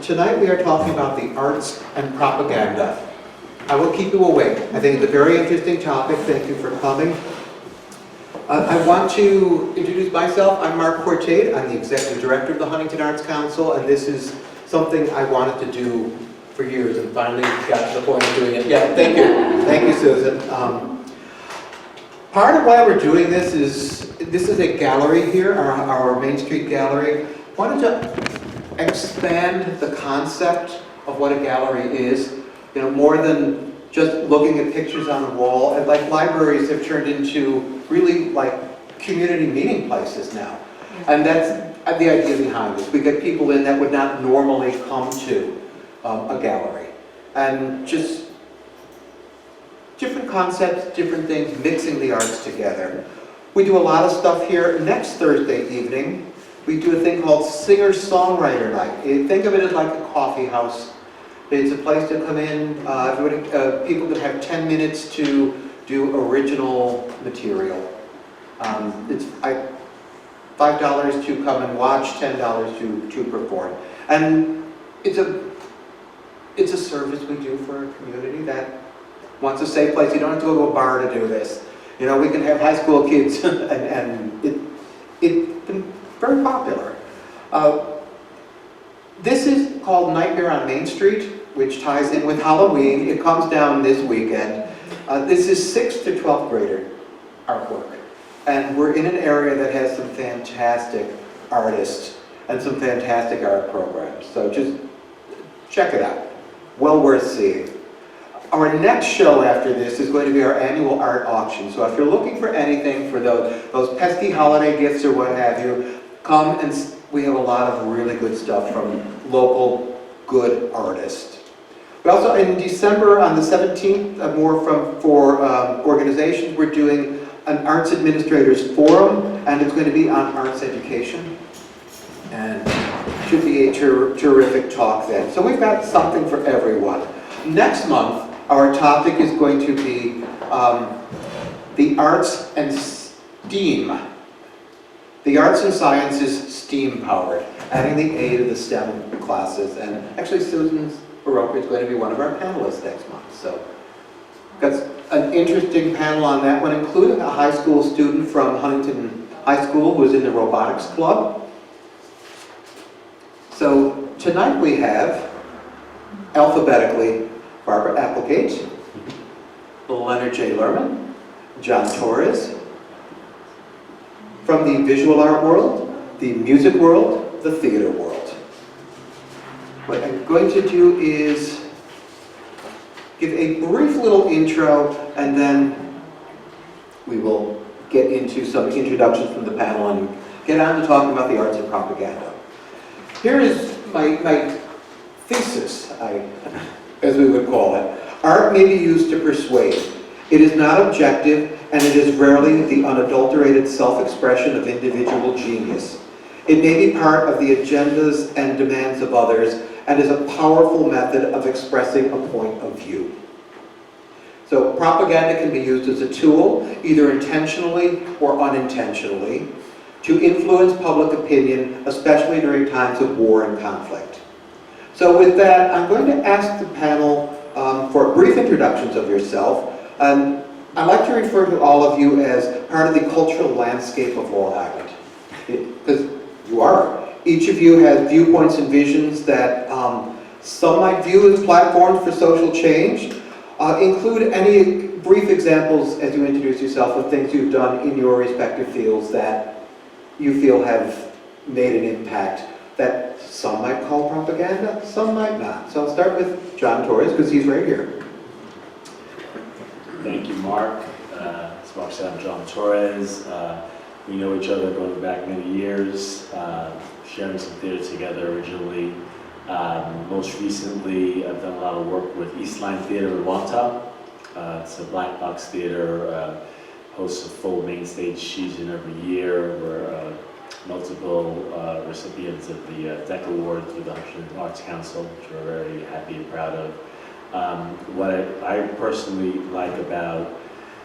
Tonight we are talking about the arts and propaganda. I will keep you awake. I think it's a very interesting topic. Thank you for coming. I want to introduce myself. I'm Marc Courtade. I'm the Executive Director of the Huntington Arts Council, and this is something I wanted to do for years and finally got to the point of doing it. Yeah, thank you. Thank you, Susan. Part of why we're doing this is a gallery here, our Main Street gallery. I wanted to expand the concept of what a gallery is, you know, more than just looking at pictures on the wall. And like libraries have turned into really like community meeting places now. And that's the idea behind this. We get people in that would not normally come to a gallery. And just different concepts, different things, mixing the arts together. We do a lot of stuff here. Next Thursday evening, we do a thing called Singer-Songwriter Night. Think of it as like a coffee house. It's a place to come in. People can have 10 minutes to do original material. It's $5 to come and watch, $10 to perform. And it's a service we do for a community that wants a safe place. You don't have to go to a bar to do this. You know, we can have high school kids, and it's been very popular. This is called Nightmare on Main Street, which ties in with Halloween. It comes down this weekend. This is 6th to 12th grader artwork. And we're in an area that has some fantastic artists and some fantastic art programs. So just check it out. Well worth seeing. Our next show after this is going to be our annual art auction. So if you're looking for anything for those pesky holiday gifts or what have you, come, and we have a lot of really good stuff from local good artists. We also, in December on the 17th, more for organizations, we're doing an Arts Administrators Forum, and it's going to be on arts education. And should be a terrific talk then. So we've got something for everyone. Next month, our topic is going to be the arts and STEAM. The arts and sciences STEAM powered, adding the A to the STEM classes. And actually Susan Baroque is going to be one of our panelists next month. So got an interesting panel on that one, including a high school student from Huntington High School who's in the robotics club. So tonight we have, alphabetically, Barbara Applegate, Leonard J. Lehrman, John Torres. From the visual art world, the music world, the theater world. What I'm going to do is give a brief little intro, and then we will get into some introductions from the panel and get on to talking about the arts and propaganda. Here is my thesis, as we would call it. Art may be used to persuade. It is not objective, and it is rarely the unadulterated self-expression of individual genius. It may be part of the agendas and demands of others, and is a powerful method of expressing a point of view. So propaganda can be used as a tool, either intentionally or unintentionally, to influence public opinion, especially during times of war and conflict. So with that, I'm going to ask the panel for brief introductions of yourself. I'd like to refer to all of you as part of the cultural landscape of Long Island, because you are. Each of you has viewpoints and visions that some might view as platforms for social change. Include any brief examples as you introduce yourself of things you've done in your respective fields that you feel have made an impact that some might call propaganda, some might not. So I'll start with John Torres, because he's right here. Thank you, Marc. As Marc said, I'm John Torres. We know each other going back many years, sharing some theater together originally. Most recently, I've done a lot of work with Eastline Theater in Wantagh. It's a black box theater, hosts a full main stage season every year. We're multiple recipients of the DEC Award through the Huntington Arts Council, which we're very happy and proud of. What I personally like about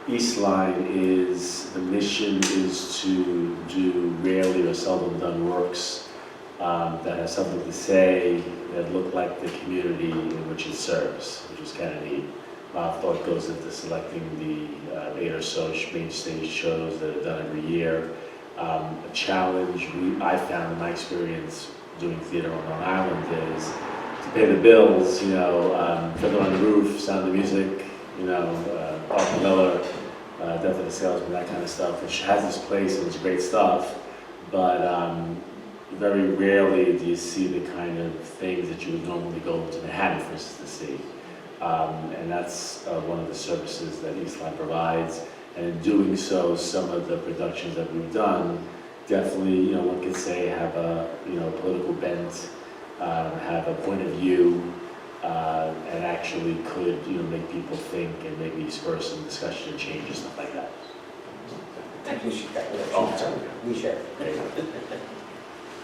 Eastline is the mission is to do rarely or seldom done works that have something to say, that look like the community in which it serves, which is kind of neat. A lot of thought goes into selecting the 8 or so main stage shows that are done every year. A challenge I found in my experience doing theater on Long Island is to pay the bills, you know, Fiddler on the Roof, Sound of Music, you know, Arthur Miller, Death of the Salesman, that kind of stuff, which has its place and it's great stuff, but very rarely do you see the kind of things that you would normally go to Manhattan, for instance, to see. And that's one of the services that Eastline provides. And in doing so, some of the productions that we've done definitely, you know, one could say have a, you know, political bent, have a point of view, and actually could, you know, make people think and maybe spur some discussion and change and stuff like that. We share.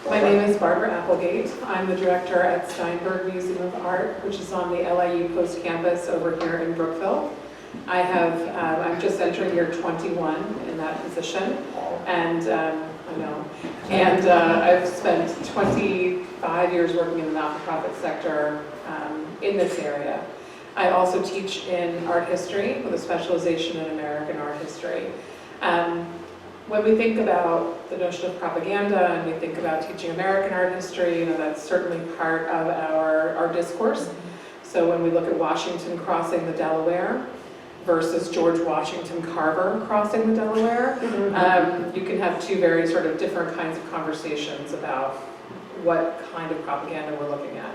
My name is Barbara Applegate. I'm the director at Steinberg Museum of Art, which is on the LIU Post Campus over here in Brookville. I'm just entering year 21 in that position, and I know. And I've spent 25 years working in the not-for-profit sector in this area. I also teach in art history with a specialization in American art history. When we think about the notion of propaganda and we think about teaching American art history, you know, that's certainly part of our discourse. So when we look at Washington crossing the Delaware versus George Washington Carver crossing the Delaware, you can have two very sort of different kinds of conversations about what kind of propaganda we're looking at.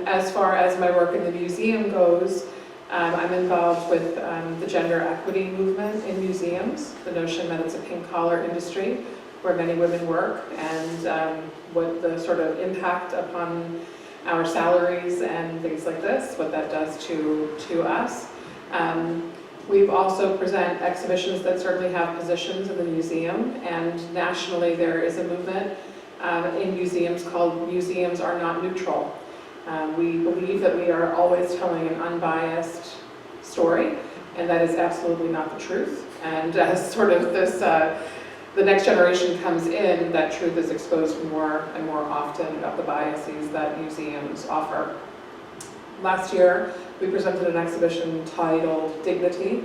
As far as my work in the museum goes, I'm involved with the gender equity movement in museums, the notion that it's a pink-collar industry where many women work, and what the sort of impact upon our salaries and things like this, what that does to us. We've also present exhibitions that certainly have positions in the museum, and nationally there is a movement in museums called Museums Are Not Neutral. We believe that we are always telling an unbiased story, and that is absolutely not the truth. And as sort of this, the next generation comes in, that truth is exposed more and more often about the biases that museums offer. Last year, we presented an exhibition titled Dignity,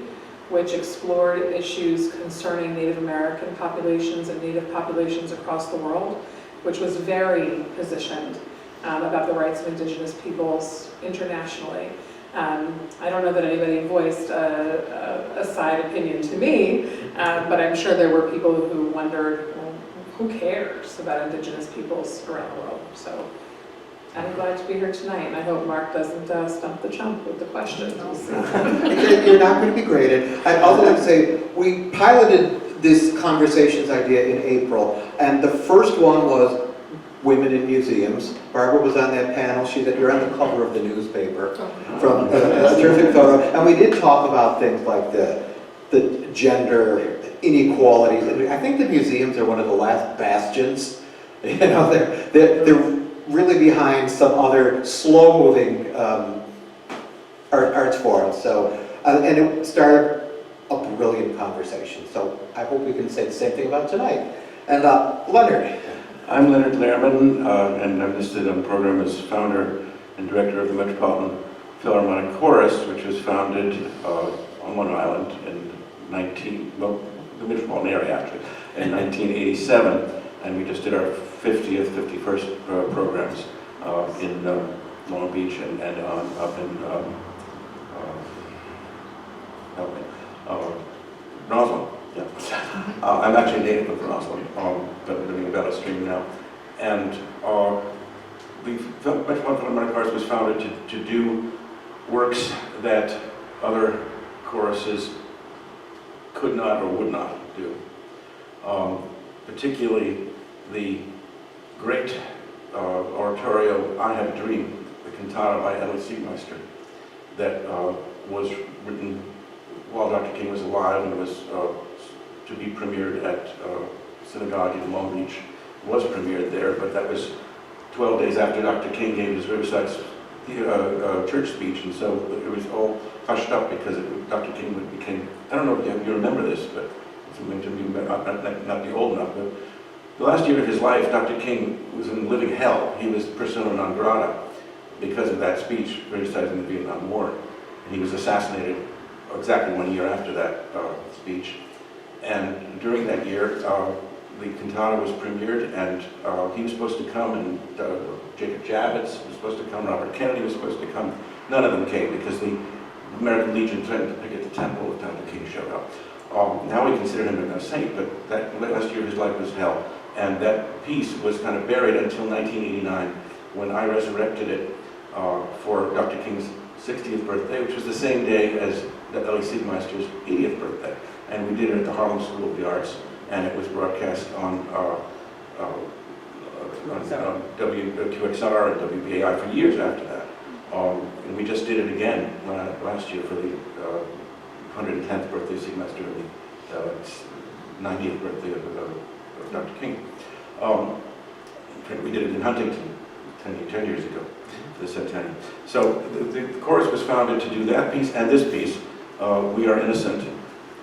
which explored issues concerning Native American populations and Native populations across the world, which was very positioned about the rights of Indigenous peoples internationally. I don't know that anybody voiced a side opinion to me, but I'm sure there were people who wondered, well, who cares about Indigenous peoples around the world? So I'm glad to be here tonight, and I hope Marc doesn't stump the chump with the questions. We'll see. You're not going to be graded. I'd also like to say, we piloted this conversations idea in April, and the first one was women in museums. Barbara was on that panel. She said, you're on the cover of the newspaper from a terrific photo. And we did talk about things like the gender inequalities. And I think the museums are one of the last bastions. You know, they're really behind some other slow-moving arts forms. So, and it started a brilliant conversation. So I hope we can say the same thing about tonight. And Leonard. I'm Leonard Lehrman, and I'm listed on the program as founder and director of the Metropolitan Philharmonic Chorus, which was founded on Long Island in the metropolitan area actually, in 1987, and we just did our 50th, 51st programs in Long Beach and up in Roswell. Yeah. I'm actually native of Roswell, but living in Bella Stream now. And the Metropolitan Philharmonic Chorus was founded to do works that other choruses could not or would not do. Particularly the great oratorio, I Have a Dream, the cantata by Ella Siegmeister, that was written while Dr. King was alive and was to be premiered at Synagogue in Long Beach. Was premiered there, but that was 12 days after Dr. King gave his Riverside church speech, and so it was all hushed up because Dr. King became, I don't know if you remember this, but something to me, not be old enough, but the last year of his life, Dr. King was in living hell. He was persona non grata. because of that speech criticizing the Vietnam War. And he was assassinated exactly 1 year after that speech. And during that year, the cantata was premiered, and he was supposed to come, and Jacob Javits was supposed to come, Robert Kennedy was supposed to come. None of them came because the American Legion threatened to picket the temple if Dr. King showed up. Now we consider him a saint, but that last year of his life was hell. And that piece was kind of buried until 1989, when I resurrected it for Dr. King's 60th birthday, which was the same day as Elie Siegmeister's 80th birthday. And we did it at the Harlem School of the Arts, and it was broadcast on WQXR and WBAI for years after that. And we just did it again last year for the 110th birthday of Siegmeister and the 90th birthday of Dr. King. We did it in Huntington 10 years ago, for the centennial. So the chorus was founded to do that piece and this piece, We Are Innocent,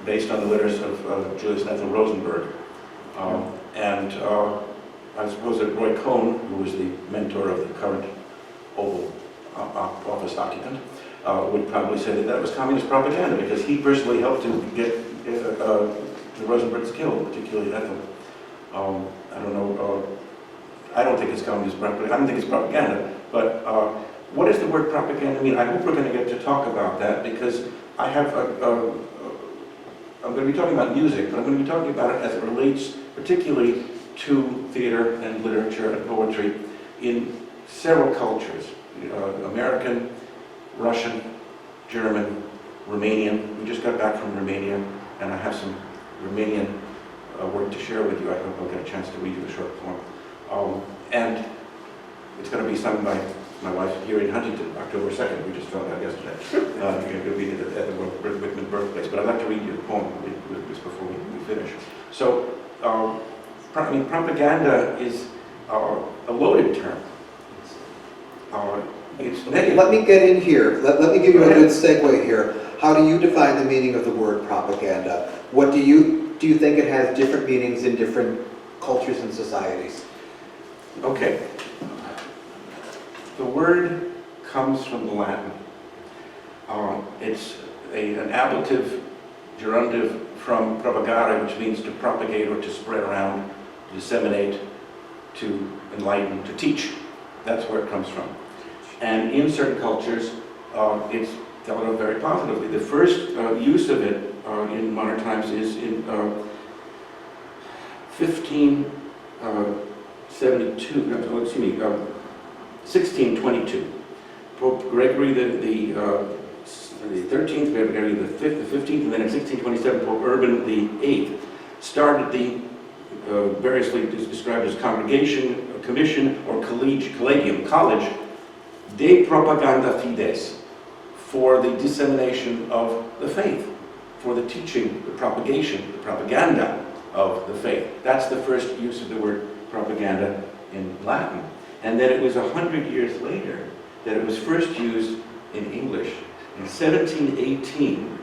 based on the letters of Julius Ethel Rosenberg. And I suppose that Roy Cohn, who was the mentor of the current Oval Office occupant, would probably say that that was communist propaganda, because he personally helped to get the Rosenbergs killed, particularly Ethel. I don't know, I don't think it's communist propaganda, I don't think it's propaganda, but what does the word propaganda mean? I hope we're going to get to talk about that, because I have I'm going to be talking about music, but I'm going to be talking about it as it relates particularly to theater and literature and poetry in several cultures. American, Russian, German, Romanian. We just got back from Romania, and I have some Romanian work to share with you. I hope I'll get a chance to read you a short poem. And it's going to be sung by my wife here in Huntington, October 2nd. We just found out yesterday. It'll be at the Whitman birthplace. But I'd like to read you a poem just before we finish. So, I mean, propaganda is a loaded term. It's negative. Let me get in here. Let me give you a good segue here. How do you define the meaning of the word propaganda? What do you think it has different meanings in different cultures and societies? Okay. The word comes from the Latin. It's an ablative gerundive from propagare, which means to propagate or to spread around, to disseminate, to enlighten, to teach. That's where it comes from. And in certain cultures, it's thought of very positively. The first use of it in modern times is in 1622. Pope Gregory the 13th, Gregory the 15th, and then in 1627, Pope Urban the 8th started the variously described as congregation, commission, or collegium, college, de propaganda fides, for the dissemination of the faith, for the teaching, the propagation, the propaganda of the faith. That's the first use of the word propaganda in Latin. And then it was 100 years later that it was first used in English. In 1718,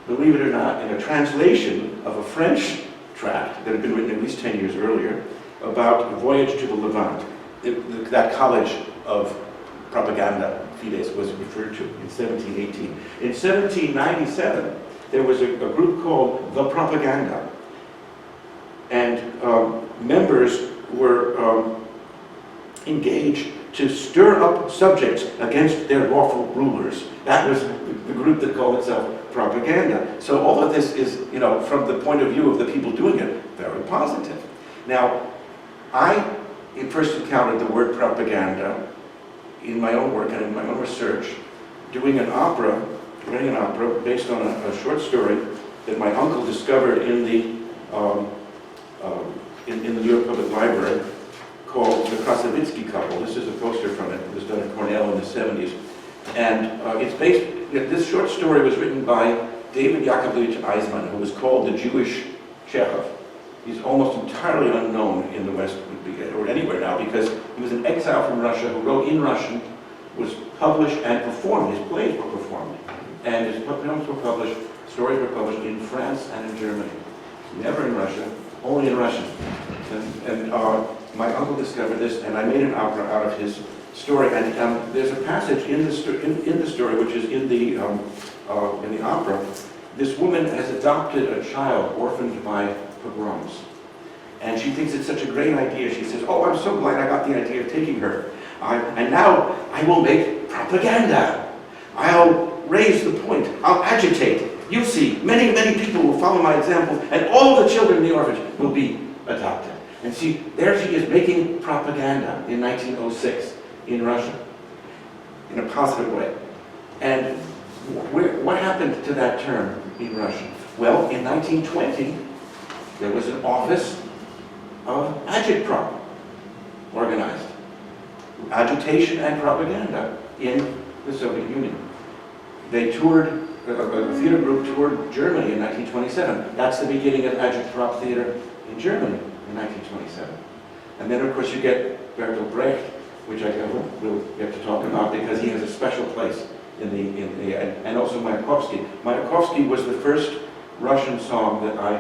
believe it or not, in a translation of a French tract that had been written at least 10 years earlier about a voyage to the Levant. That college of propaganda fides was referred to in 1718. In 1797, there was a group called The Propaganda, and members were engaged to stir up subjects against their lawful rulers. That was the group that called itself propaganda. So all of this is, from the point of view of the people doing it, very positive. Now, I first encountered the word propaganda in my own work and in my own research, writing an opera based on a short story that my uncle discovered in the New York Public Library, called The Krasavitsky Couple. This is a poster from it. It was done at Cornell in the 70s. And this short story was written by David Yakovlevich Eisman, who was called the Jewish Chekhov. He's almost entirely unknown in the West, or anywhere now, because he was an exile from Russia who wrote in Russian, was published and performed. His plays were performed. And his poems were published, stories were published in France and in Germany. Never in Russia, only in Russian. And my uncle discovered this, and I made an opera out of his story, and there's a passage in the story, which is in the opera. This woman has adopted a child orphaned by pogroms, and she thinks it's such a great idea. She says, "Oh, I'm so glad I got the idea of taking her, and now I will make propaganda. I'll raise the point. I'll agitate. You'll see, many, many people will follow my example, and all the children in the orphanage will be adopted." And see, there she is making propaganda in 1906 in Russia, in a positive way. And what happened to that term in Russia? Well, in 1920, there was an office of agitprop organized. Agitation and propaganda in the Soviet Union. They toured, a theater group toured Germany in 1927. That's the beginning of agitprop theater in Germany in 1927. And then, of course, you get Bertolt Brecht, which I will get to talk about because he has a special place and also Mayakovsky. Mayakovsky was the first Russian song that a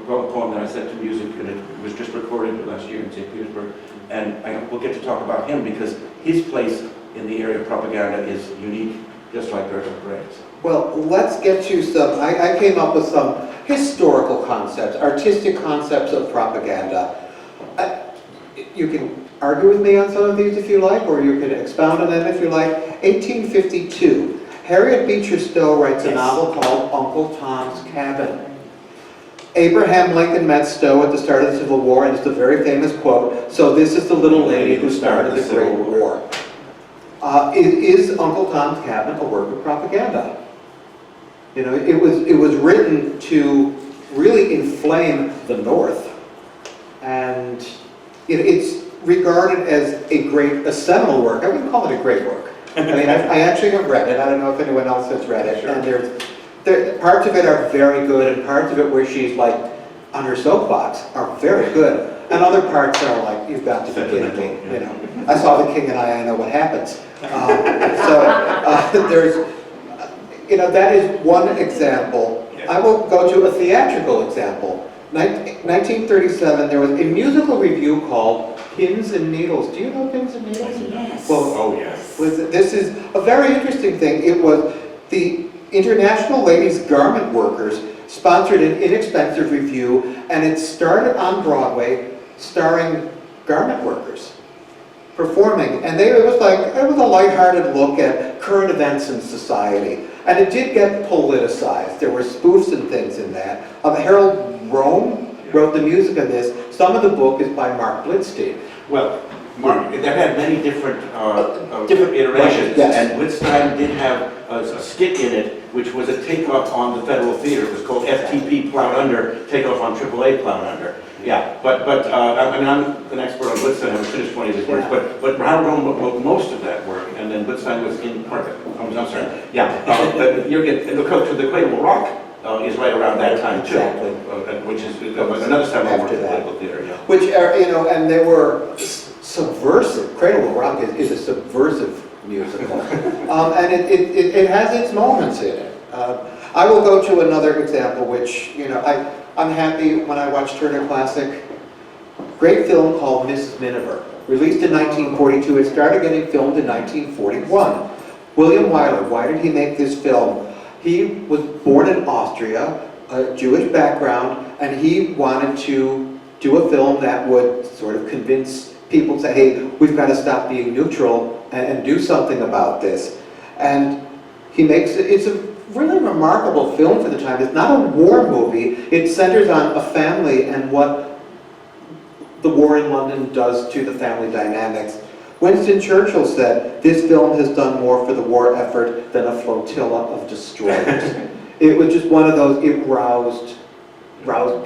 poem that I set to music, and it was just recorded last year in St. Petersburg. And we'll get to talk about him because his place in the area of propaganda is unique, just like Bertolt Brecht's. Well, let's get to some, I came up with some historical concepts, artistic concepts of propaganda. You can argue with me on some of these if you like, or you can expound on them if you like. 1852, Harriet Beecher Stowe writes a novel called Uncle Tom's Cabin. Abraham Lincoln met Stowe at the start of the Civil War, and it's a very famous quote, "So this is the little lady who started the Great War." Is Uncle Tom's Cabin a work of propaganda? You know, it was written to really inflame the North, and it's regarded as a seminal work. I wouldn't call it a great work. I mean, I actually have read it. I don't know if anyone else has read it. Sure. And parts of it are very good, and parts of it where she's like on her soapbox are very good, and other parts are like, "You've got to be kidding me." You know, I saw The King and I know what happens. There's, you know, that is one example. I will go to a theatrical example. 1937, there was a musical review called Pins and Needles. Do you know Pins and Needles? Yes. Well, Oh, yes. this is a very interesting thing. It was the International Ladies Garment Workers sponsored an inexpensive review, and it started on Broadway starring garment workers performing. And it was a lighthearted look at current events in society. And it did get politicized. There were spoofs and things in that. Harold Rome wrote the music of this. Some of the book is by Marc Blitzstein. Well, Marc, that had many different iterations, yes. And Wittstein did have a skit in it, which was a takeoff on the Federal Theater. It was called FTP Plowed Under, Takeoff on AAA Plowed Under. Yeah, but I mean, I'm an expert on Wittstein. I haven't finished 20 of his works, but Harold Rome wrote most of that work, and then Wittstein was in part of it. I'm sorry. Yeah, and the Cradle Rock is right around that time too, Exactly. Which is another style of After that. political theater. Yeah. Which are, you know, and they were subversive. Cradle of Rock is a subversive musical. And it has its moments in it. I will go to another example, which, you know, I'm happy when I watch Turner Classic. Great film called Mrs. Miniver, released in 1942. It started getting filmed in 1941. William Wyler, why did he make this film? He was born in Austria, a Jewish background, and he wanted to do a film that would sort of convince people to say, hey, we've got to stop being neutral and do something about this. And he makes it, it's a really remarkable film for the time. It's not a war movie. It centers on a family and what the war in London does to the family dynamics. Winston Churchill said, this film has done more for the war effort than a flotilla of destroyers. It was just one of those, it roused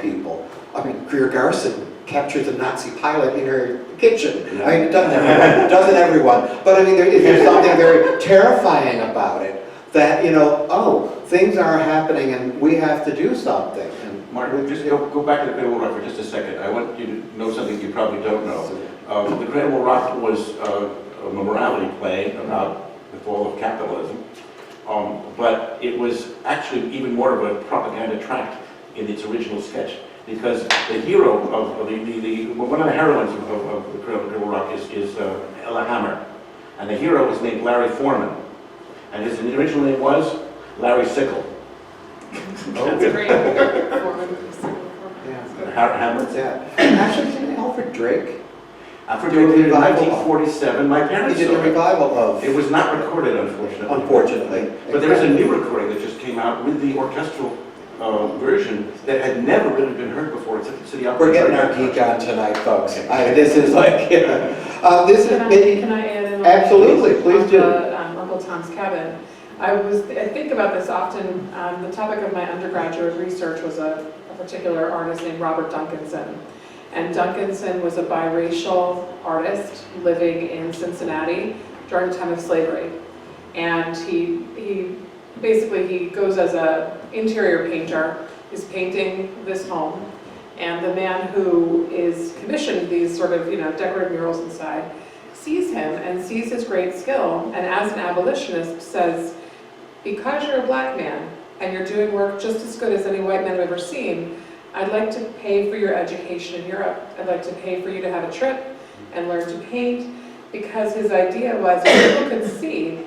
people. I mean, Greer Garson captures a Nazi pilot in her kitchen. I mean, it doesn't everyone. But I mean, there's something very terrifying about it. That, you know, oh, things are happening and we have to do something. And Marc, just go back to the Cradle Rock for just a second. I want you to know something you probably don't know. The Cradle Rock was a morality play about the fall of capitalism, but it was actually even more of a propaganda tract in its original sketch, because the hero of one of the heroines of the Cradle Rock is Ella Hammer. And the hero was named Larry Foreman. And his original name was Larry Sickle. That's great. Yeah. Hamlet's Yeah. Actually, didn't Alfred Drake? Alfred Do a Drake did it in revival. 1947. My He parents did saw a it. revival of, It was not recorded, unfortunately. unfortunately. But there is a new recording that just came out with the orchestral version that had never really been heard before. It's at the City Opera. We're getting our geek on tonight, folks. This is like, this is maybe, Can I add in? on absolutely, please do. Uncle Tom's Cabin. I think about this often. The topic of my undergraduate research was a particular artist named Robert Duncanson. And Duncanson was a biracial artist living in Cincinnati during the time of slavery. And he goes as an interior painter. He's painting this home. And the man who is commissioned these sort of, decorative murals inside sees him and sees his great skill. And as an abolitionist says, because you're a black man and you're doing work just as good as any white man I've ever seen, I'd like to pay for your education in Europe. I'd like to pay for you to have a trip and learn to paint, because his idea was if people could see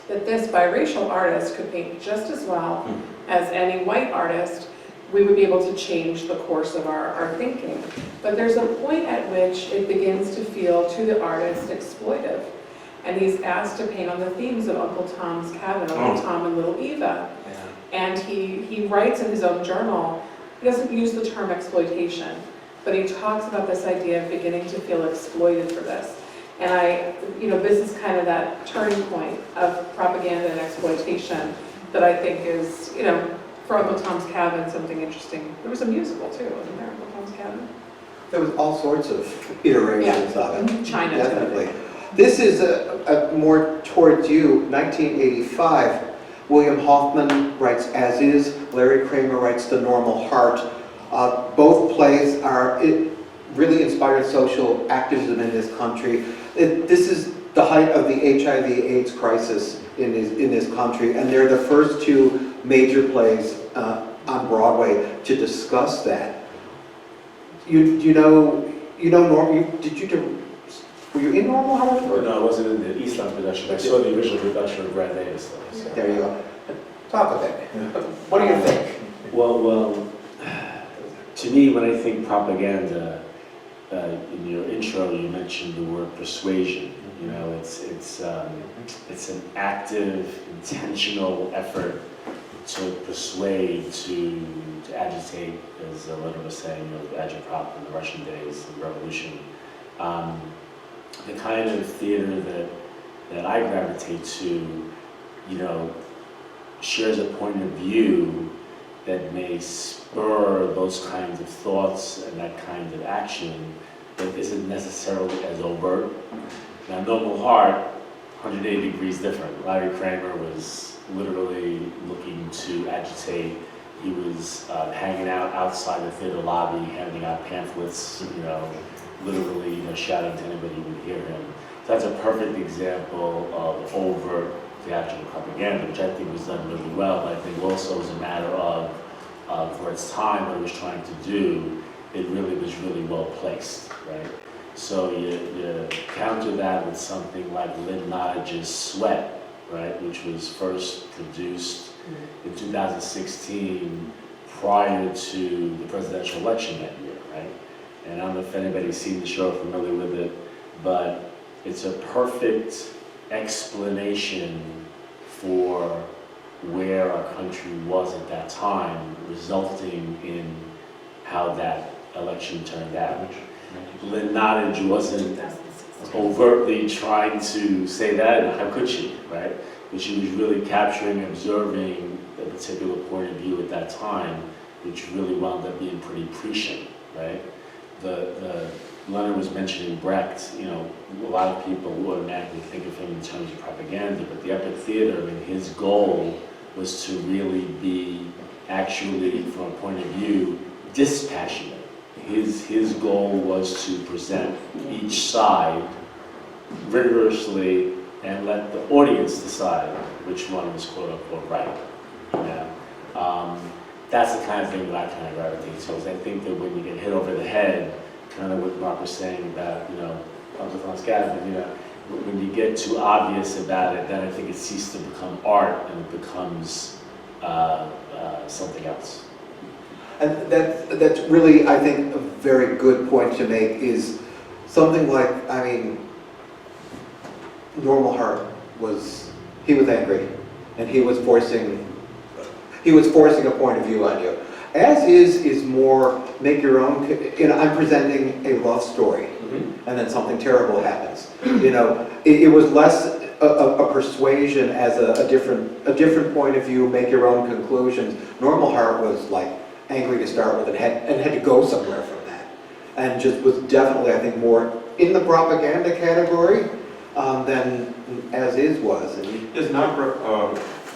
that this biracial artist could paint just as well as any white artist, we would be able to change the course of our thinking. But there's a point at which it begins to feel to the artist exploitive. And he's asked to paint on the themes of Uncle Tom's Cabin, Uncle Tom and Little Eva. And he writes in his own journal, he doesn't use the term exploitation, but he talks about this idea of beginning to feel exploited for this. And this is kind of that turning point of propaganda and exploitation that I think is, for Uncle Tom's Cabin, something interesting. There was a musical too, wasn't there, Uncle Tom's Cabin? There was all sorts of iterations of it. China. Definitely. This is a more towards you, 1985. William Hoffman writes As Is, Larry Kramer writes The Normal Heart. Both plays really inspired social activism in this country. This is the height of the HIV/AIDS crisis in this country, and they're the first two major plays on Broadway to discuss that. Were you in Normal Heart? Or? No, I wasn't in the Eastline production. I saw the original production of Brad Davis, though. So. There you go. Talk of it. What do you think? Well, to me, when I think propaganda, in your intro, you mentioned the word persuasion. It's an active, intentional effort to persuade, to agitate, as Leonard was saying, the agitprop in the Russian days, the revolution. The kind of theater that I gravitate to, shares a point of view that may spur those kinds of thoughts and that kind of action that isn't necessarily as overt. Now, Normal Heart, 180 degrees different. Larry Kramer was literally looking to agitate. He was hanging out outside the theater lobby, handing out pamphlets, literally, shouting to anybody who would hear him. So that's a perfect example of overt theatrical propaganda, which I think was done really well. But I think also as a matter of for its time, what it was trying to do, it really was really well placed, right? So you counter that with something like Leonard's Sweat, right, which was first produced in 2016 prior to the presidential election that year, right? And I don't know if anybody's seen the show or familiar with it, but it's a perfect explanation for where our country was at that time, resulting in how that election turned out. Leonard wasn't overtly trying to say that, and how could she, right? But she was really capturing, observing a particular point of view at that time, which really wound up being pretty prescient, right? Leonard was mentioning Brecht. A lot of people automatically think of him in terms of propaganda, but the epic theater, his goal was to really be actually, from a point of view, dispassionate. His goal was to present each side rigorously and let the audience decide which one was quote unquote right. That's the kind of thing that I kind of gravitate to. Is I think that when you get hit over the head, kind of what Marc was saying about, Uncle Tom's Cabin, when you get too obvious about it, then I think it ceases to become art and it becomes something else. And that's really, I think, a very good point to make, is something like, I mean, Normal Heart he was angry, and he was forcing a point of view on you. As is more make your own, I'm presenting a love story, and then something terrible happens. It was less a persuasion as a different point of view, make your own conclusions. Normal Heart was like angry to start with and had to go somewhere from that. And just was definitely, I think, more in the propaganda category than As Is was. There's an opera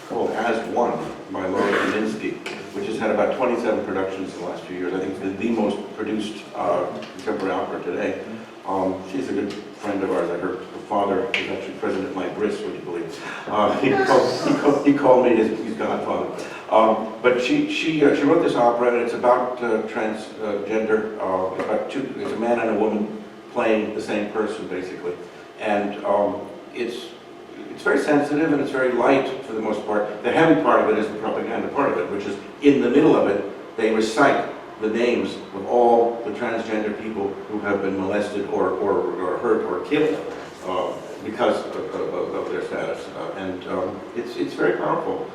called As One by Laura Kaminsky, which has had about 27 productions in the last few years. I think it's the most produced contemporary opera today. She's a good friend of ours. Her father is actually president of my bris, would you believe? He called me his godfather. But she wrote this opera, and it's about transgender. It's a man and a woman playing the same person, basically. And it's very sensitive and it's very light for the most part. The heavy part of it is the propaganda part of it, which is in the middle of it, they recite the names of all the transgender people who have been molested or hurt or killed because of their status. It's very powerful.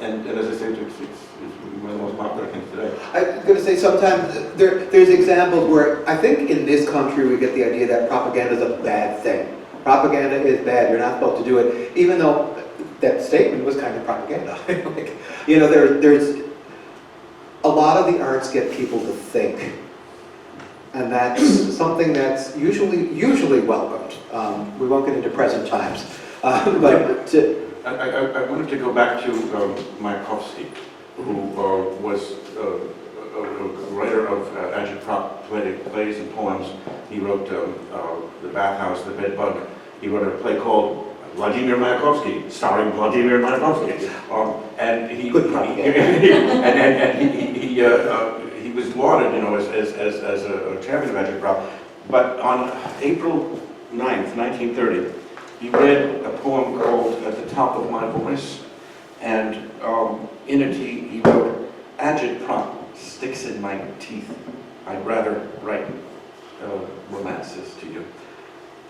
And as I said, it's one of the most popular things today. I'm going to say sometimes there's examples where I think in this country we get the idea that propaganda is a bad thing. Propaganda is bad, you're not supposed to do it, even though that statement was kind of propaganda. There's a lot of the arts get people to think, and that's something that's usually welcomed. We won't get into present times, but I wanted to go back to Mayakovsky, who was a writer of agitprop plays and poems. He wrote The Bathhouse, The Bedbug. He wrote a play called Vladimir Mayakovsky, starring Vladimir Mayakovsky. And he was lauded, as a champion of agitprop. But on April 9th, 1930, he read a poem called At the Top of My Voice, and in it he wrote, "Agitprop sticks in my teeth. I'd rather write romances to you."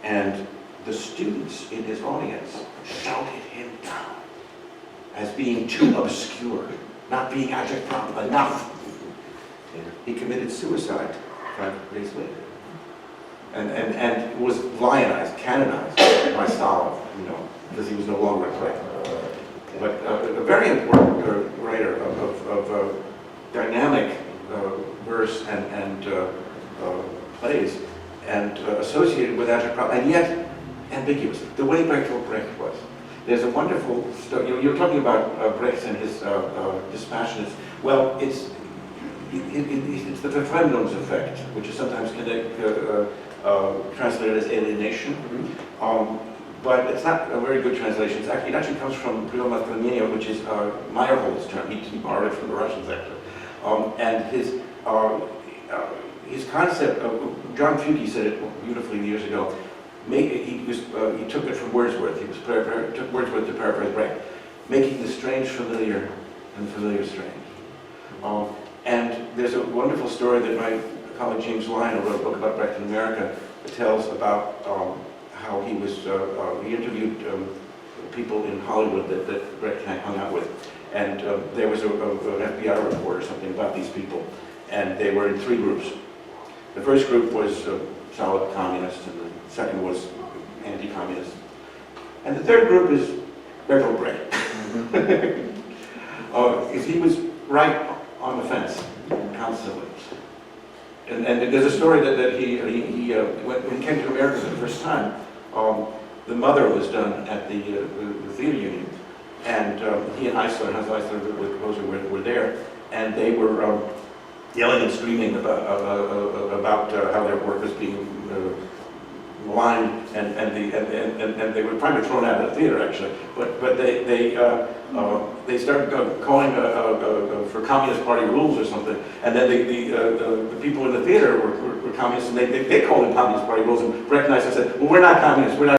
And the students in his audience shouted him down as being too obscure, not being agitprop enough. He committed suicide 5 days later. And was lionized, canonized by Stalin, because he was no longer a player. But a very important writer of dynamic verse and plays, and associated with agitprop, and yet ambiguous, the way Bertolt Brecht was. There's a wonderful story. You're talking about Brecht and his dispassionate. Well, it's the Verfremdungs effect, which is sometimes translated as alienation. But it's not a very good translation. It actually comes from Prioma, which is Meyerhold's term. He borrowed it from the Russians, actually. And his concept of, John Fuchs said it beautifully years ago. He took it from Wordsworth. He took Wordsworth to paraphrase Brecht, making the strange familiar and familiar strange. And there's a wonderful story that my colleague James Lyon, who wrote a book about Brecht in America, tells about how he interviewed people in Hollywood that Brecht hung out with. And there was an FBI report or something about these people. And they were in 3 groups. The first group was solid communists, and the second was anti-communist. And the third group is Bertolt Brecht. He was right on the fence constantly. And there's a story that when he came to America for the first time, the mother was done at the theater union, and he and Hans Eisler, the composer, were there, and they were yelling and screaming about how their work was being maligned, and they were probably thrown out of the theater, actually. But they started calling for Communist Party rules or something, and then the people in the theater were communists, and they called them Communist Party rules, and Brecht and I said, well, we're not communists, we're not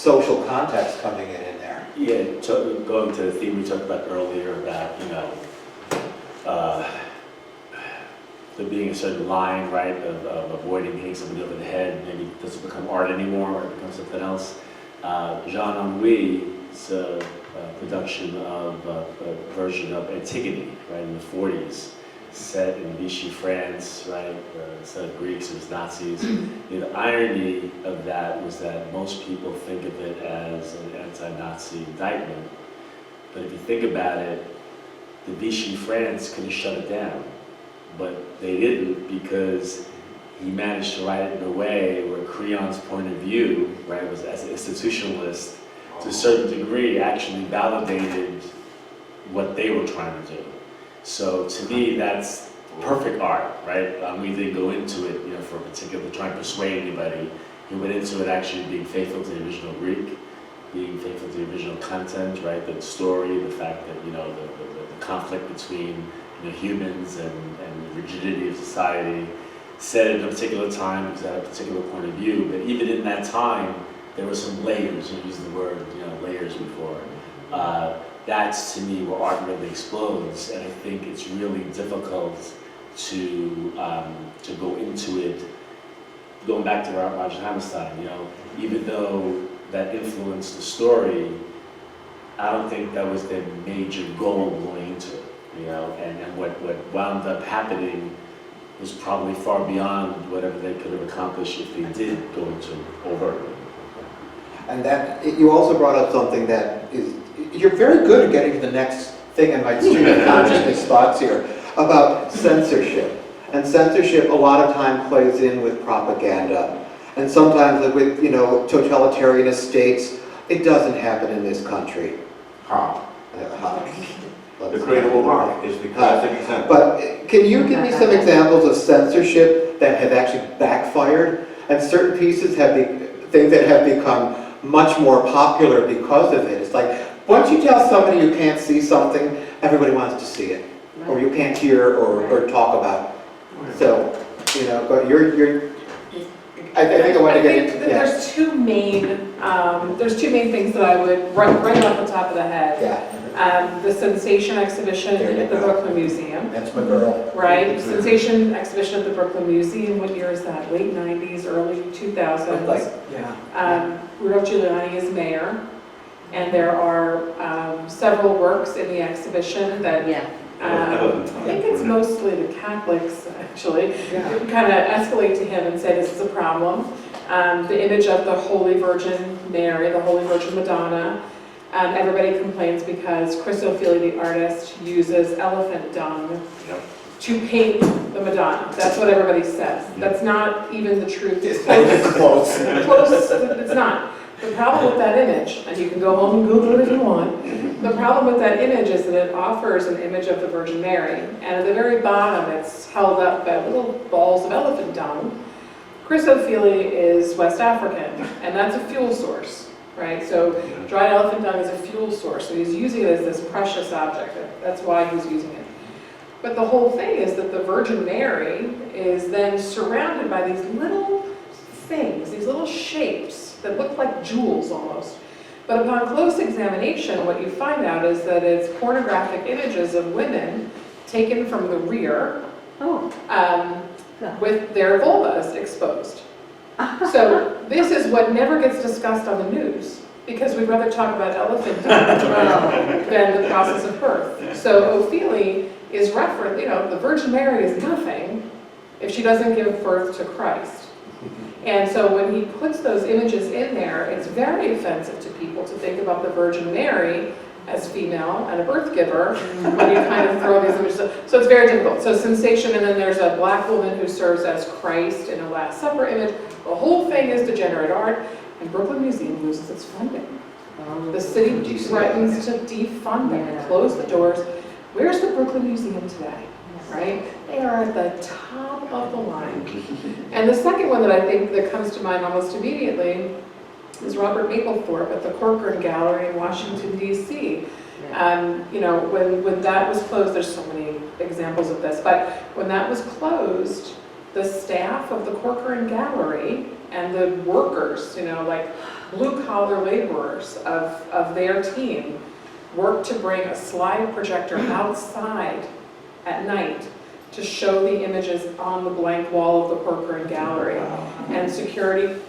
social context coming in there. Yeah, going to the theme we talked about earlier about, there being a certain line, right, of avoiding hitting somebody over the head. Maybe it doesn't become art anymore, or it becomes something else. Jean Henri's production of a version of Antigone, right, in the 40s, set in Vichy France, right, instead of Greeks, it was Nazis. The irony of that was that most people think of it as an anti-Nazi indictment, but if you think about it, the Vichy France could have shut it down, but they didn't, because he managed to write it in a way where Creon's point of view, right, was as an institutionalist, to a certain degree, actually validated what they were trying to do. So to me, that's perfect art, right? We didn't go into it, for a particular, trying to persuade anybody. He went into it actually being faithful to the original Greek, being faithful to the original content, right? The story, the fact that, the conflict between, humans and the rigidity of society, set at a particular time, because at a particular point of view. But even in that time, there were some layers. You used the word, layers before. That's, to me, where art really explodes, and I think it's really difficult to go into it. Going back to Roger Hammerstein, even though that influenced the story, I don't think that was their major goal going into it, and what wound up happening was probably far beyond whatever they could have accomplished if they did go into overtly. And that, you also brought up something that is, you're very good at getting to the next thing in my stream of consciousness thoughts here, about censorship. And censorship a lot of time plays in with propaganda. And sometimes with, totalitarian states, it doesn't happen in this country. The Great Old Marc is the classic example. But can you give me some examples of censorship that have actually backfired? And certain pieces things that have become much more popular because of it. It's like, once you tell somebody you can't see something, everybody wants to see it. Or you can't hear or talk about it. So, but I think I want to get into, there's two main things that I would, right off the top of the head. Yeah. The Sensation exhibition at the Brooklyn Museum. That's my girl. Right, Sensation exhibition at the Brooklyn Museum. What year is that? Late 90s, early 2000s. Rudolph Giuliani is mayor, and there are several works in the exhibition that I think it's mostly the Catholics, actually, kind of escalate to him and say this is a problem. The image of the Holy Virgin Mary, the Holy Virgin Madonna, everybody complains because Chris O'Feely, the artist, uses elephant dung to paint the Madonna. That's what everybody says. That's not even the truth. It's close. It's not. The problem with that image, and you can go home and Google it if you want, the problem with that image is that it offers an image of the Virgin Mary, and at the very bottom it's held up by little balls of elephant dung. Chris O'Feely is West African, and that's a fuel source, right? So dried elephant dung is a fuel source, so he's using it as this precious object. That's why he's using it. But the whole thing is that the Virgin Mary is then surrounded by these little things, these little shapes that look like jewels almost. But upon close examination, what you find out is that it's pornographic images of women taken from the rear with their vulvas exposed. So this is what never gets discussed on the news, because we'd rather talk about elephant than the process of birth. So O'Feely is the Virgin Mary is nothing if she doesn't give birth to Christ. And so when he puts those images in there, it's very offensive to people to think about the Virgin Mary as female and a birth giver when you kind of throw these images. So it's very difficult. So Sensation, and then there's a black woman who serves as Christ in a Last Supper image. The whole thing is degenerate art, and Brooklyn Museum loses its funding. The city threatens to defund them and close the doors. Where's the Brooklyn Museum today? Right? They are at the top of the line. And the second one that I think that comes to mind almost immediately is Robert Mapplethorpe at the Corcoran Gallery in Washington, D.C. When that was closed, there's so many examples of this, but when that was closed, the staff of the Corcoran Gallery and the workers, blue-collar laborers of their team worked to bring a slide projector outside at night to show the images on the blank wall of the Corcoran Gallery. And security,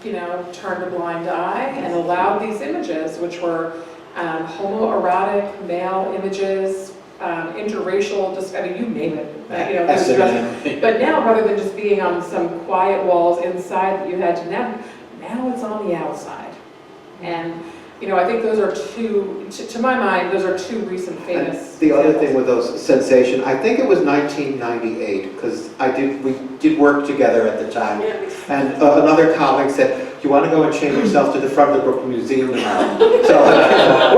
turned a blind eye and allowed these images, which were homoerotic male images, interracial, you name it. But now, rather than just being on some quiet walls inside that you had to now it's on the outside. And I think those are two, to my mind, those are two recent famous. And the other examples. thing with those sensation, I think it was 1998, because we did work together at the time. And another colleague said, "You want to go and change yourself to the front of the Brooklyn Museum tomorrow?" So,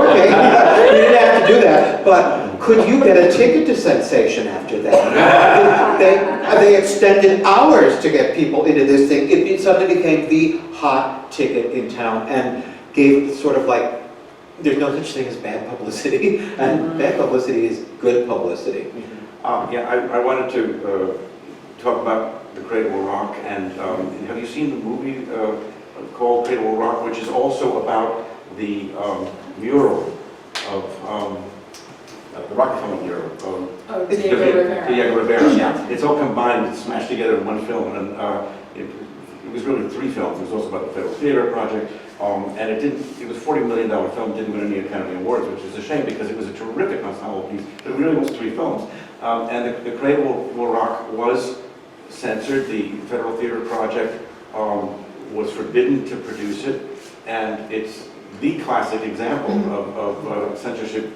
okay, you didn't have to do that, but could you get a ticket to Sensation after that? They extended hours to get people into this thing. It suddenly became the hot ticket in town, and gave sort of like, there's no such thing as bad publicity, and bad publicity is good publicity. I wanted to talk about the Cradle of Rock, and have you seen the movie called Cradle of Rock, which is also about the mural of the Rockefeller mural. Diego Rivera. Diego Rivera, yeah. It's all combined, it's smashed together in one film, and it was really 3 films. It was also about the Federal Theater Project, and it was a $40 million film, didn't win any Academy Awards, which is a shame because it was a terrific ensemble piece, but it really was 3 films. And the Cradle Will Rock was censored. The Federal Theater Project was forbidden to produce it, and it's the classic example of censorship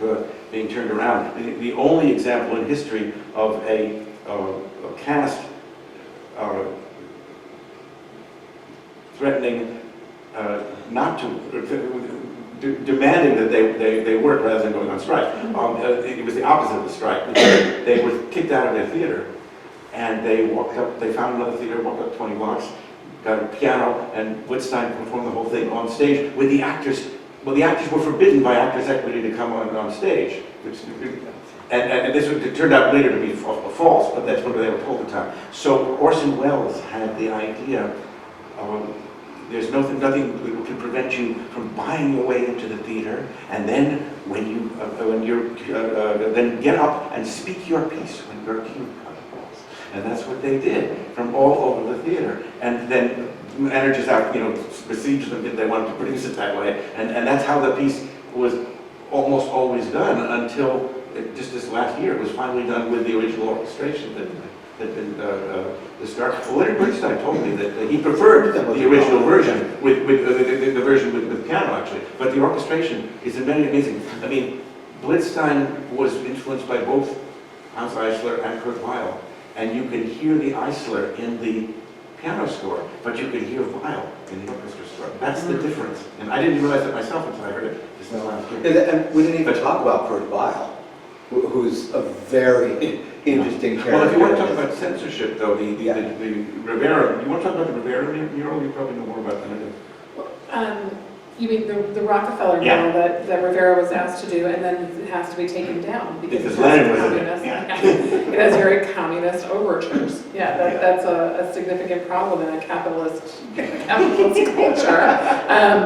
being turned around. The only example in history of a cast threatening not to, demanding that they work rather than going on strike. It was the opposite of the strike. They were kicked out of their theater, and they found another theater, walked up 20 blocks, got a piano, and Woodstein performed the whole thing on stage with the actors. Well, the actors were forbidden by Actors Equity to come on stage, and this turned out later to be false, but that's what they were told at the time. So Orson Welles had the idea. There's nothing that can prevent you from buying your way into the theater, and then then get up and speak your piece when your cue comes. And that's what they did from all over the theater. And then managers out, besieged them, they wanted to produce it that way. And that's how the piece was almost always done until just this last year. It was finally done with the original orchestration that had been discarded. Well, Leonard Bernstein told me that he preferred the original version, with the version with piano, actually. But the orchestration is amazing. I mean, Blitzstein was influenced by both Hans Eisler and Kurt Weill. And you can hear the Eisler in the piano score, but you can hear Weill in the orchestra score. That's the difference. And I didn't realize that myself until I heard it just last year. And we didn't even talk about Kurt Weill, who's a very interesting character. Well, if you want to talk about censorship, though, the Rivera, you want to talk about the Rivera mural? You probably know more about that than I do. You mean the Rockefeller mural that Rivera was asked to do, and then it has to be taken down because Leonard was communist. It has very communist overtures. Yeah, that's a significant problem in a capitalist culture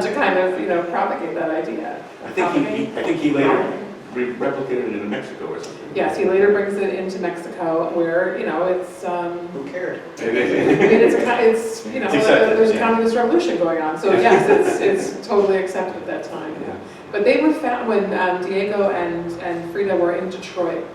to kind of propagate that idea. I think he later replicated it in Mexico or something. Yes, he later brings it into Mexico, where it's. Who cared? I mean, it's there's a communist revolution going on. So yes, it's totally accepted at that time. Yeah. But they were when Diego and Frida were in Detroit.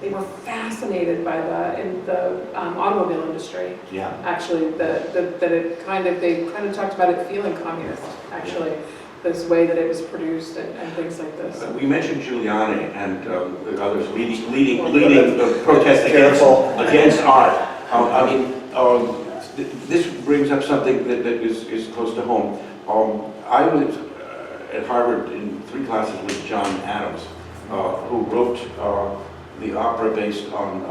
They were fascinated by the automobile industry. Yeah. Actually, they kind of talked about it feeling communist. Actually, this way that it was produced and things like this. We mentioned Giuliani and others leading the protest against art. This brings up something that is close to home. I was at Harvard in 3 classes with John Adams, who wrote the opera based on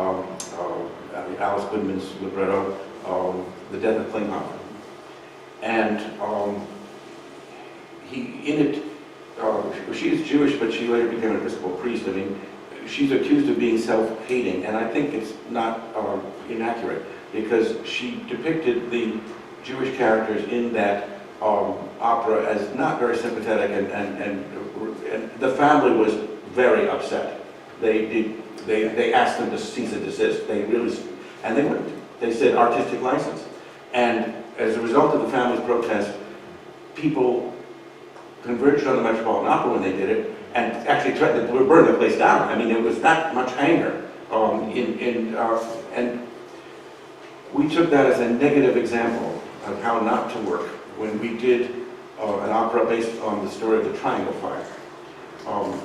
Alice Goodman's libretto, The Death of Klinghoffer. And she is Jewish, but she later became an Episcopal priest. I mean, she's accused of being self-hating, and I think it's not inaccurate, because she depicted the Jewish characters in that opera as not very sympathetic, and the family was very upset. They asked them to cease and desist. And they wouldn't. They said artistic license. And as a result of the family's protest, people converged on the Metropolitan Opera when they did it, and actually threatened to burn the place down. I mean, there was that much anger. And we took that as a negative example of how not to work when we did an opera based on the story of the Triangle Fire.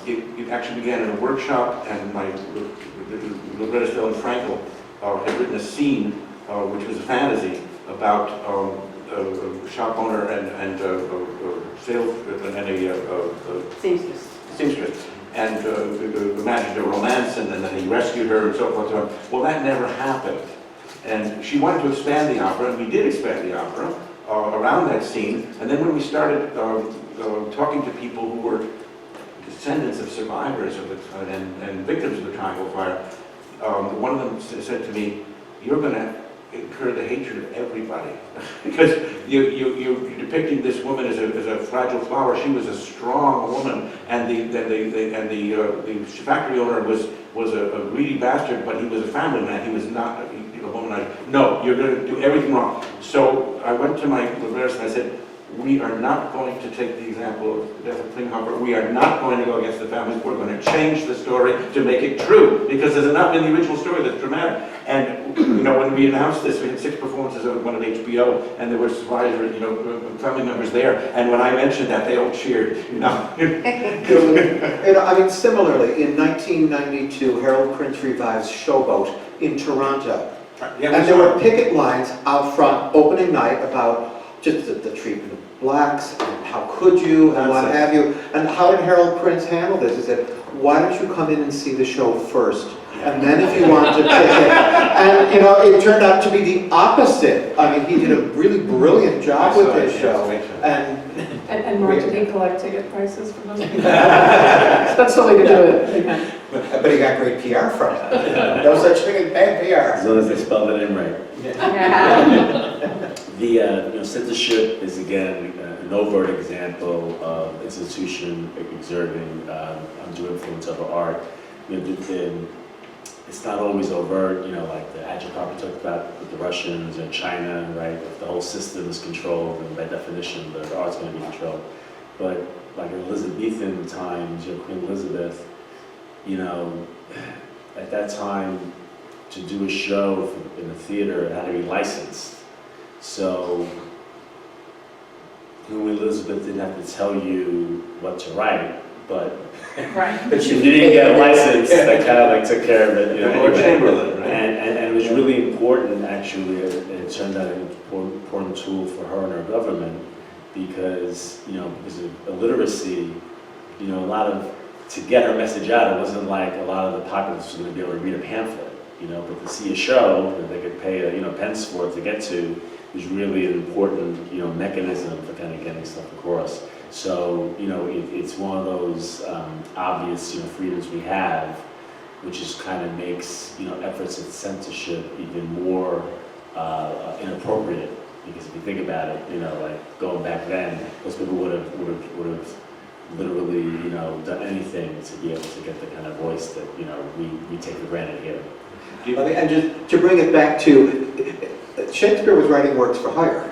It actually began in a workshop, and my librettist Ellen Frankel had written a scene which was a fantasy about a shop owner and a seamstress, and imagined a romance, and then he rescued her and so forth. Well, that never happened, and she wanted to expand the opera, and we did expand the opera around that scene. And then when we started talking to people who were descendants of survivors of and victims of the Triangle Fire, one of them said to me, "You're going to incur the hatred of everybody because you're depicting this woman as a fragile flower. She was a strong woman, and the factory owner was a greedy bastard, but he was a family man. He was not a womanizer. No, you're going to do everything wrong." So I went to my librettist and I said, "We are not going to take the example of the death of Klinghoffer. We are not going to go against the families. We're going to change the story to make it true, because there's enough in the original story that's dramatic." And when we announced this, we had 6 performances of one at HBO, and there were survivors, family members there. And when I mentioned that, they all cheered. Similarly, in 1992, Harold Prince revives Showboat in Toronto. Yeah, and there were picket lines out front opening night about just the treatment of blacks, and how could you, and what have you. And how did Harold Prince handle this? He said, "Why don't you come in and see the show first? And then if you want to take it." And it turned out to be the opposite. I mean, he did a really brilliant job with this show. And Marc, did he collect ticket prices from those people? That's the way to do it. Amen. But he got great PR from it. No such thing as bad PR. As long as they spelled it in right. The censorship is, again, an overt example of institution exerting undue influence over art. It's not always overt, like the Adjecop talked about with the Russians or China, right? If the whole system is controlled, and by definition, the art's going to be controlled. But like in Elizabethan times, Queen Elizabeth, at that time, to do a show in the theater, it had to be licensed. So Queen Elizabeth didn't have to tell you what to write, but if you didn't get a license, that kind of took care of it. Lord Chamberlain, right? And it was really important, actually. It turned out an important tool for her and her government, because because of illiteracy, to get her message out, it wasn't like a lot of the populace was going to be able to read a pamphlet, but to see a show that they could pay pence for to get to was really an important mechanism for kind of getting stuff across. So it's one of those obvious freedoms we have, which just kind of makes efforts at censorship even more inappropriate. Because if you think about it, like going back then, those people would have literally done anything to be able to get the kind of voice that we take for granted here. And just to bring it back to, Shakespeare was writing works for hire.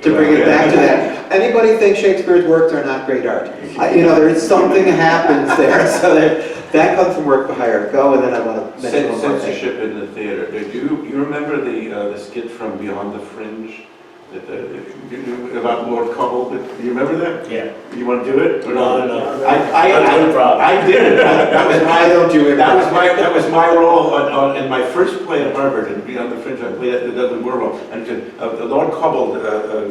To bring it back to that. Anybody think Shakespeare's works are not great art? There is something happens there. So that comes from work for hire. Go, and then I want to mention one more thing. Censorship in the theater. Do you remember the skit from Beyond the Fringe? About Lord Cobble? Do you remember that? Yeah. You want to do it? Or No. I did. I don't do it. That was my role in my first play at Harvard, in Beyond the Fringe. I played at the Dudley Moore. And Lord Cobble,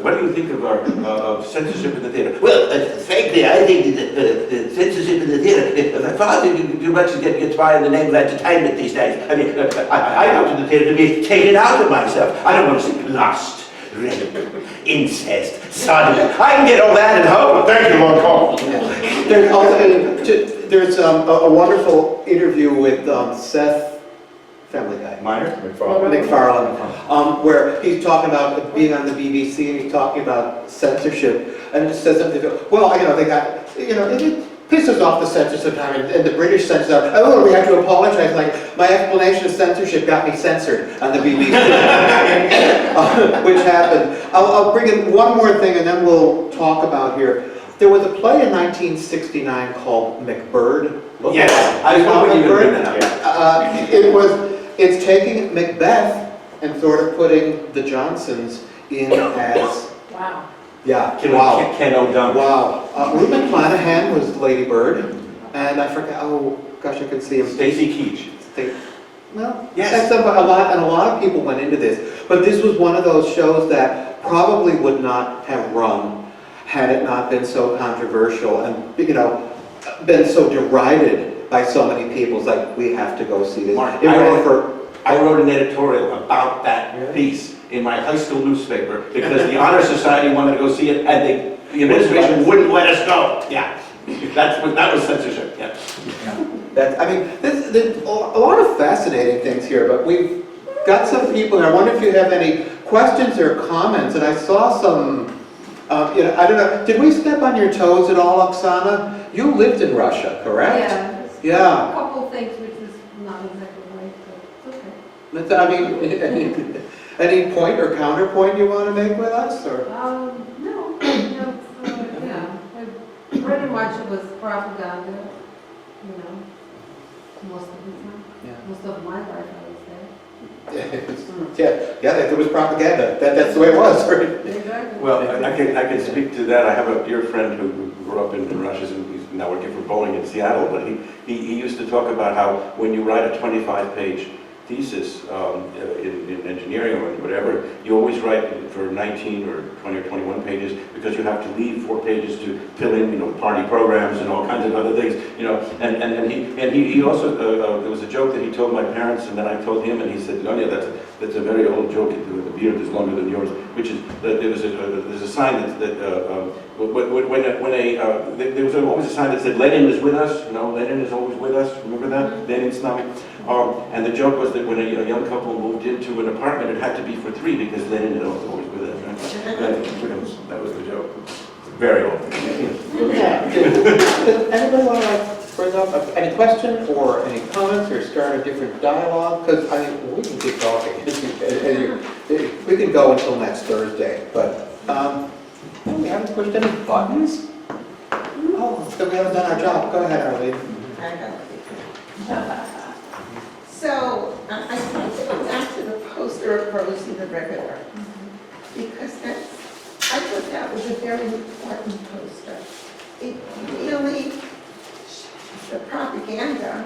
what do you think of censorship in the theater? Well, frankly, I think that censorship in the theatre, far too much gets by in the name of entertainment these days. I mean, I go to the theatre to be taken out of myself. I don't want to see lust, rape, incest, sodomy. I can get all that at home. Thank you, Lord Cole. There's a wonderful interview with Seth Family Guy. Meyer? McFarlane, where he's talking about being on the BBC and he's talking about censorship, and it says something, well, they got, it pisses off the censor sometimes, and the British censor, oh, we have to apologize, like, my explanation of censorship got me censored on the BBC, which happened. I'll bring in one more thing and then we'll talk about here. There was a play in 1969 called McBird. Yes, I was hoping you would bring that up. It's taking Macbeth and sort of putting the Johnsons in as, Wow. yeah, Ken wow. Ken O'Donnell. Wow. Reuben Flanagan was Lady Bird, and I forgot, oh gosh, I can see him. Stacy Keach. Well, Yes. that's a lot of people went into this, but this was one of those shows that probably would not have run had it not been so controversial and, been so derided by so many people. It's like, we have to go see this. Marc, It ran for, I wrote an editorial about that piece in my high school newspaper because the Honor Society wanted to go see it and the administration wouldn't let us go. Yeah, that was censorship, yeah. there's a lot of fascinating things here, but we've got some people, and I wonder if you have any questions or comments, and I saw some, I don't know, did we step on your toes at all, Oksana? You lived in Russia, correct? Yeah. Yeah. A couple of things which was not exactly right, but it's okay. Any point or counterpoint you want to make with us, or? No, yeah, pretty much it was propaganda, most of the time. Yeah. Most of my life I was Yeah, there was propaganda. That's the way it was, right? there. Exactly. Well, I can speak to that. I have a dear friend who grew up in Russia and he's now working for Boeing in Seattle, but he used to talk about how when you write a 25-page thesis in engineering or whatever, you always write for 19 or 20 or 21 pages because you have to leave 4 pages to fill in, party programs and all kinds of other things, and he also, there was a joke that he told my parents and then I told him and he said, oh yeah, that's a very old joke, the beard is longer than yours, which is that there's a sign that there was always a sign that said Lenin is with us, Lenin is always with us, remember that? Lenin's now. And the joke was that when a young couple moved into an apartment, it had to be for 3 because Lenin was always with us. Right? That was the joke. Very old. Yeah. Does anybody want to bring up any question or any comments or start a different dialogue? Because we can keep talking. We can go until next Thursday, but we haven't pushed any buttons. Oh, then we haven't done our job. Go ahead, Arlene. So, I want to go back to the poster opposed to the regular, because I thought that was a very important poster. It really, the propaganda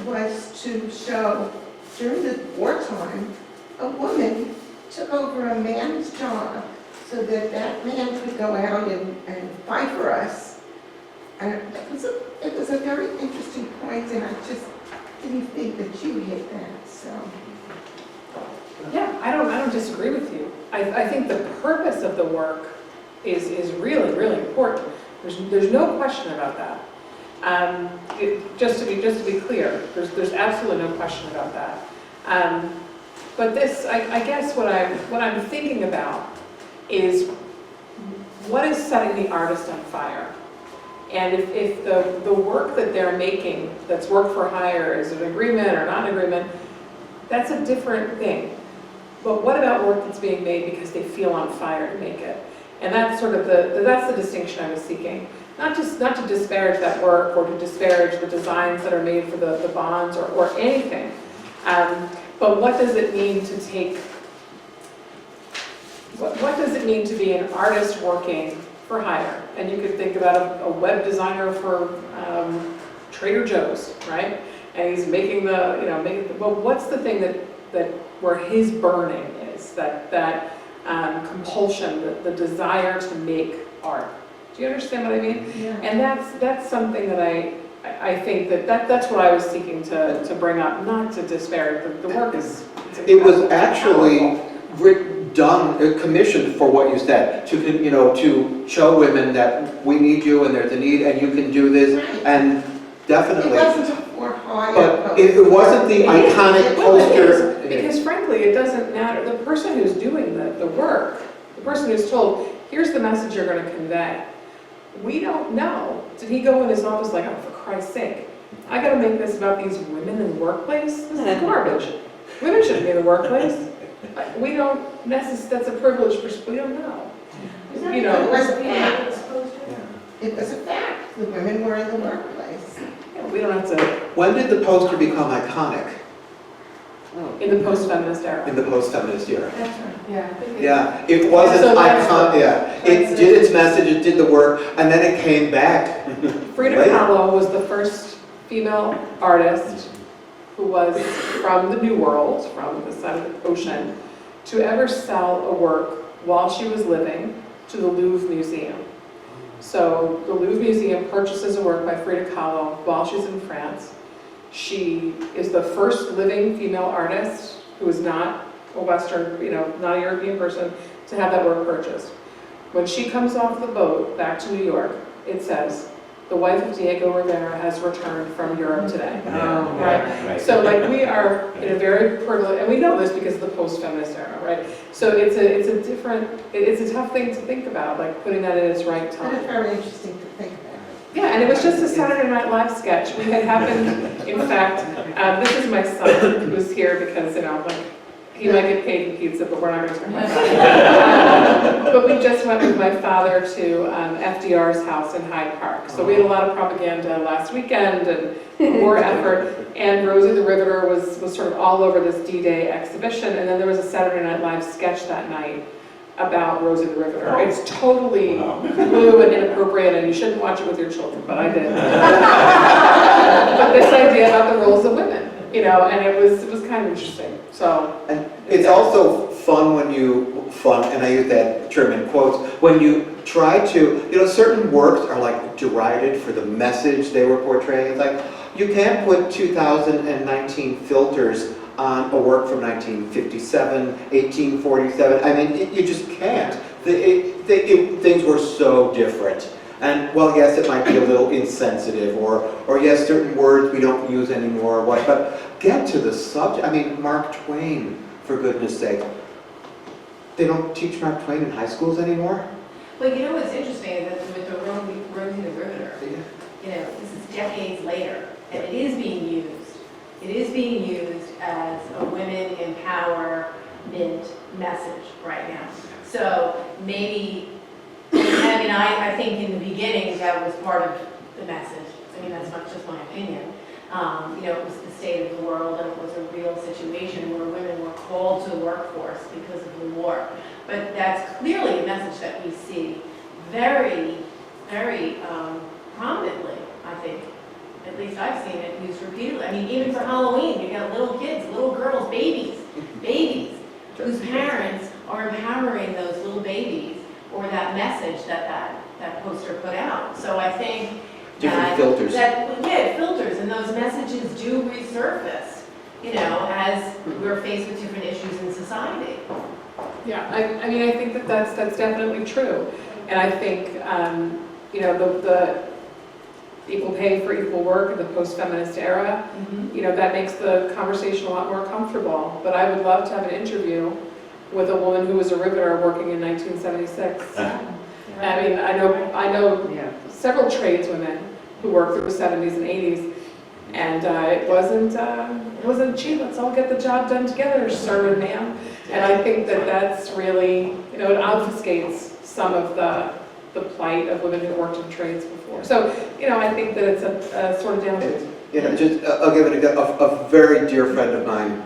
was to show during the wartime, a woman took over a man's job so that that man could go out and fight for us. And it was a very interesting point, and I just didn't think that you hit that, so. Yeah, I don't disagree with you. I think the purpose of the work is really, really important. There's no question about that. Just to be clear, there's absolutely no question about that. But this, I guess what I'm thinking about is what is setting the artist on fire? And if the work that they're making, that's work for hire, is an agreement or not an agreement, that's a different thing. But what about work that's being made because they feel on fire to make it? And that's sort of that's the distinction I was seeking. Not to disparage that work or to disparage the designs that are made for the bonds or anything. But what does it mean to take, what does it mean to be an artist working for hire? And you could think about a web designer for Trader Joe's, right? And he's making well, what's the thing that where his burning is, that compulsion, the desire to make art. Do you understand what I mean? Yeah. And that's something that I think that's what I was seeking to bring up, not to disparage. The work is. It was actually commissioned for what you said, to show women that we need you and there's a need and you can do this, Right. and definitely. It wasn't for but it wasn't the iconic poster. Because frankly, it doesn't matter. The person who's doing the work, the person who's told, here's the message you're going to convey. We don't know. Did he go in his office like, oh, for Christ's sake, I got to make this about these women in the workplace? This is garbage. Women shouldn't be in the workplace. We don't necessarily, that's a privilege, we don't know. You know, It was a fact. It was a fact. The women were in the workplace. we don't have to, When did the poster become iconic? in the post-feminist era. In the post-feminist era. That's right. Yeah. Yeah, it wasn't So that's- iconic, yeah. It did its message, it did the work, and then it came back. Frida Later. Kahlo was the first female artist who was from the New World, from the side of the ocean, to ever sell a work while she was living to the Louvre Museum. So the Louvre Museum purchases a work by Frida Kahlo while she's in France. She is the first living female artist who is not a Western, not a European person, to have that work purchased. When she comes off the boat back to New York, it says, the wife of Diego Rivera has returned from Europe today. Right? So like we are in a very privileged, and we know this because of the post-feminist era, right? So it's a tough thing to think about, like putting that in its right But it's time. very interesting to think about. Yeah, and it was just a Saturday Night Live sketch. We had happened, in fact, this is my son who's here because, he might get paid in pizza, but we're not going to talk about that. But we just went with my father to FDR's house in Hyde Park. So we had a lot of propaganda last weekend and more effort. And Rosie the Riveter was sort of all over this D-Day exhibition. And then there was a Saturday Night Live sketch that night about Rosie the Riveter. It's totally blue and inappropriate, and you shouldn't watch it with your children, but I did. But this idea about the roles of women, and it was kind of interesting. So, And it's also fun and I use that term in quotes, when you try to, certain works are like derided for the message they were portraying. It's like, you can't put 2019 filters on a work from 1957, 1847. I mean, you just can't. Things were so different. And well, yes, it might be a little insensitive, or yes, certain words we don't use anymore, but get to the subject. I mean, Mark Twain, for goodness sake. They don't teach Mark Twain in high schools anymore? Well, what's interesting is that with the Rosie the Riveter, this is decades later, and it is being used. It is being used as a women empowerment message right now. So maybe, I think in the beginning that was part of the message. That's not just my opinion. It was the state of the world, and it was a real situation where women were called to the workforce because of the war. But that's clearly a message that we see very, very prominently, I think. At least I've seen it used repeatedly. Even for Halloween, you got little kids, little girls, babies, whose parents are empowering those little babies, or that message that poster put out. So I think Different filters. Filters, and those messages do resurface, as we're faced with different issues in society. yeah, I think that's definitely true. And I think, the equal pay for equal work in the post-feminist era, that makes the conversation a lot more comfortable. But I would love to have an interview with a woman who was a riveter working in 1976. I know several tradeswomen who worked through the 70s and 80s, and it wasn't cheap. Let's all get the job done together, sir and ma'am. And I think that's really, it obfuscates some of the plight of women who worked in trades before. So, I think that it's a sort of downgrade. I'll give an example. A very dear friend of mine,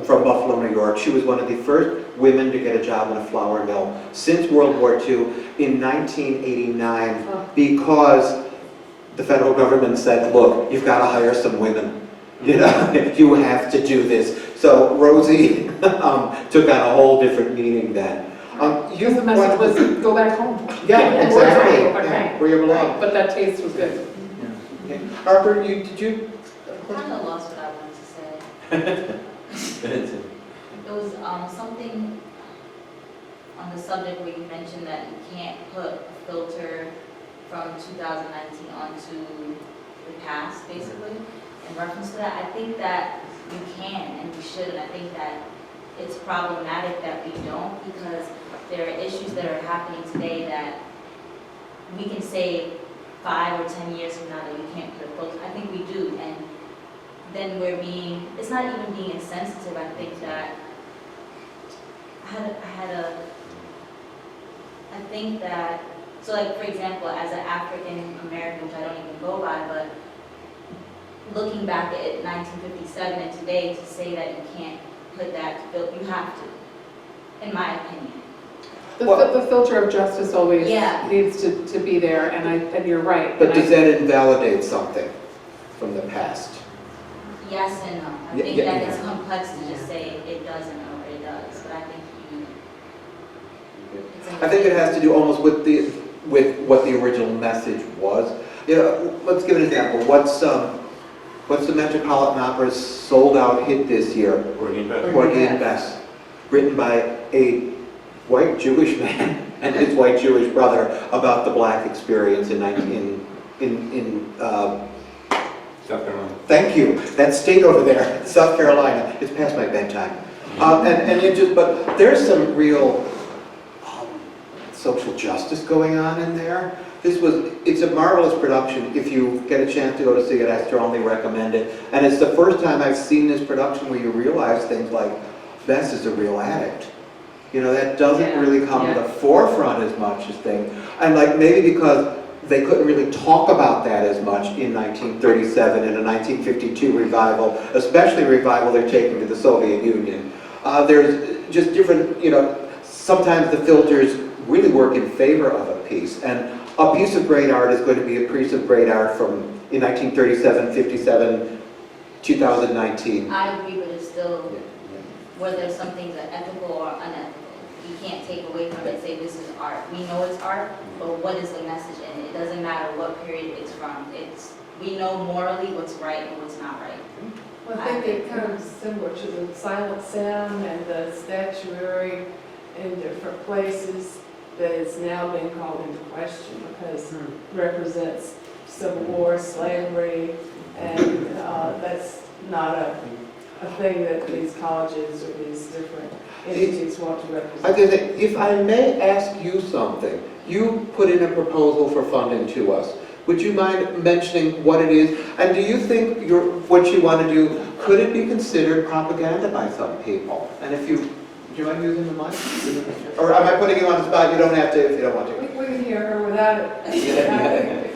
from Buffalo, New York. She was one of the first women to get a job in a flour mill since World War II in 1989, because the federal government said, look, you've got to hire some women. You have to do this. So Rosie took on a whole different meaning then. Because the message was, go back home. Yeah, exactly. Right. Yeah, where you belong. But that taste was good. Okay. Harper, did you? I kind of lost what I wanted to say. It was something on the subject where you mentioned that you can't put a filter from 2019 onto past, basically, in reference to that. I think that we can and we should, and I think that it's problematic that we don't, because there are issues that are happening today that we can say 5 or 10 years from now that we can't put a post. I think we do, and then it's not even being insensitive. I think that I think that, so like, for example, as an African American, which I don't even go by, but looking back at 1957 and today, to say that you can't put that, you have to, in my opinion. The filter of justice always Yeah. needs to be there, and you're right. But And does that invalidate something from the past? Yes and no. I think that it's complex to just say it doesn't or it does, but I think I think it has to do almost with what the original message was. You know, let's give an example. What's the Metropolitan Opera's sold-out hit this year? Porgy and Bess, written by a white Jewish man and his white Jewish brother about the black experience in South Carolina. Thank you. That state over there, South Carolina. It's past my bedtime. And it just, but there's some real social justice going on in there. It's a marvelous production. If you get a chance to go to see it, I strongly recommend it. And it's the first time I've seen this production where you realize things like Bess is a real addict. You know, that doesn't really come to the forefront as much as things. And like maybe because they couldn't really talk about that as much in 1937 and a 1952 revival, especially a revival they're taking to the Soviet Union. There's just different, you know, sometimes the filters really work in favor of a piece. And a piece of great art is going to be a piece of great art in 1937, 57, 2019. I agree, but it's still, whether some things are ethical or unethical. You can't take away from it and say this is art. We know it's art, but what is the message in it? It doesn't matter what period it's from. We know morally what's right and what's not right. Well, I think it comes similar to the silent sound and the statuary in different places that is now being called into question because it represents Civil War, slavery, and that's not a thing that these colleges or these different entities want to represent. I was going to say, if I may ask you something, you put in a proposal for funding to us. Would you mind mentioning what it is? And do you think what you want to do, could it be considered propaganda by some people? And if do you mind using the mic? Or am I putting you on the spot? You don't have to if you don't want to. We can hear her without it.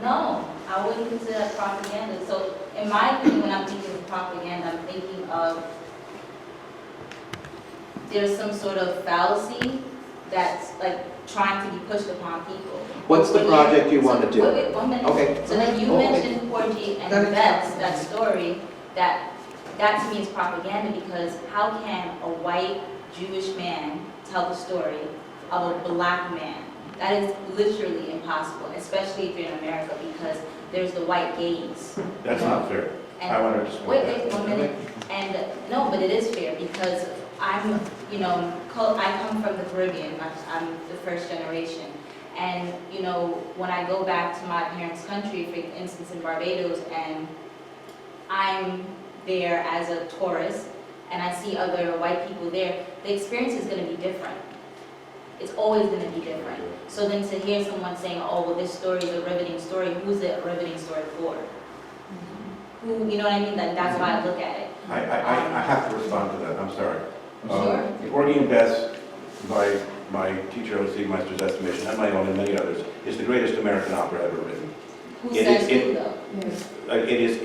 No, I wouldn't consider that propaganda. So in my opinion, when I'm thinking of propaganda, I'm thinking of there's some sort of fallacy that's like trying to be pushed upon people. What's the project you want to do? Wait, 1 minute. Okay. So then you mentioned Porgy and Bess, that story, that to me is propaganda, because how can a white Jewish man tell the story of a black man? That is literally impossible, especially if you're in America, because there's the white gaze. That's not fair. I want to just Wait, 1 minute. And no, but it is fair, because I'm, I come from the Caribbean. I'm the first generation. And, when I go back to my parents' country, for instance, in Barbados, and I'm there as a tourist, and I see other white people there, the experience is going to be different. It's always going to be different. So then to hear someone saying, oh, well, this story is a riveting story, who's it a riveting story for? Who, you know what I mean? That's why I look at it. I have to respond to that, I'm sorry. Sure. Porgy and Bess, by my teacher, O.C. Meister's estimation, and my own and many others, is the greatest American opera ever written. Who says who, though? It is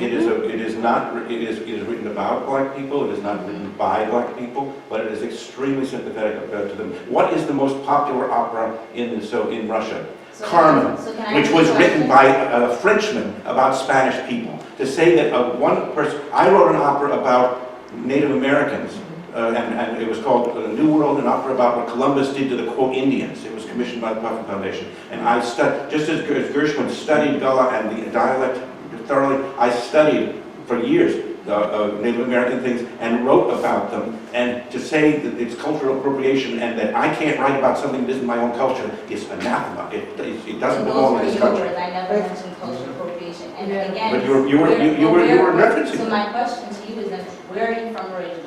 written about black people, it is not written by black people, but it is extremely sympathetic to them. What is the most popular opera in Russia? Carmen, which was written by a Frenchman about Spanish people. To say that one person, I wrote an opera about Native Americans, and it was called New World, an opera about what Columbus did to the, quote, Indians. It was commissioned by the Puffin Foundation. And I studied, just as Gershwin studied Gullah and the dialect thoroughly, I studied for years Native American things and wrote about them, and to say that it's cultural appropriation and that I can't write about something that isn't my own culture is anathema. It doesn't belong in Those this were your culture. words, I never mentioned cultural appropriation. And Yeah. again. But you were referencing. So my question to you is then, where are you from originally?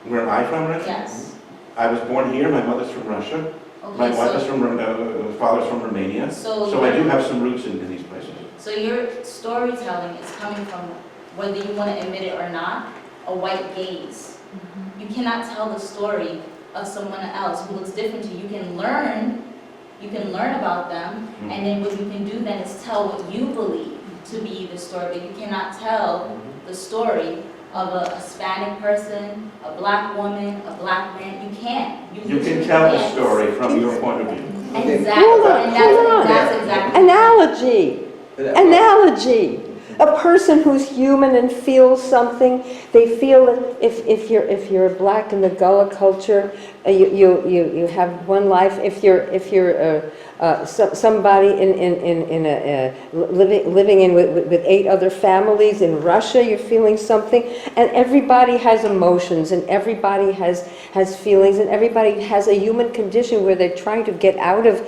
Where am I from, Richard? Yes. I was born here. My mother's from Russia. My Okay, wife is so, from, father's from Romania. So I do have some roots in these places. so your storytelling is coming from, whether you want to admit it or not, a white gaze. You cannot tell the story of someone else who looks different to you. You can learn about them, and then what you can do then is tell what you believe to be the story, but you cannot tell the story of a Hispanic person, a black woman, a black man. You can't. You can tell the story from your point of view. Exactly, Hold on, and hold on. that's exactly. Analogy. A person who's human and feels something, they feel that if you're black in the Gullah culture, you have one life. If you're somebody living with 8 other families in Russia, you're feeling something, and everybody has emotions, and everybody has feelings, and everybody has a human condition where they're trying to get out of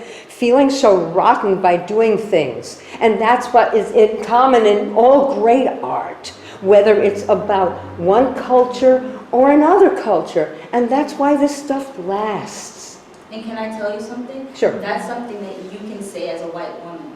feeling so rotten by doing things. And that's what is in common in all great art, whether it's about one culture or another culture. And that's why this stuff lasts. And can I tell you something? Sure. That's something that you can say as a white woman.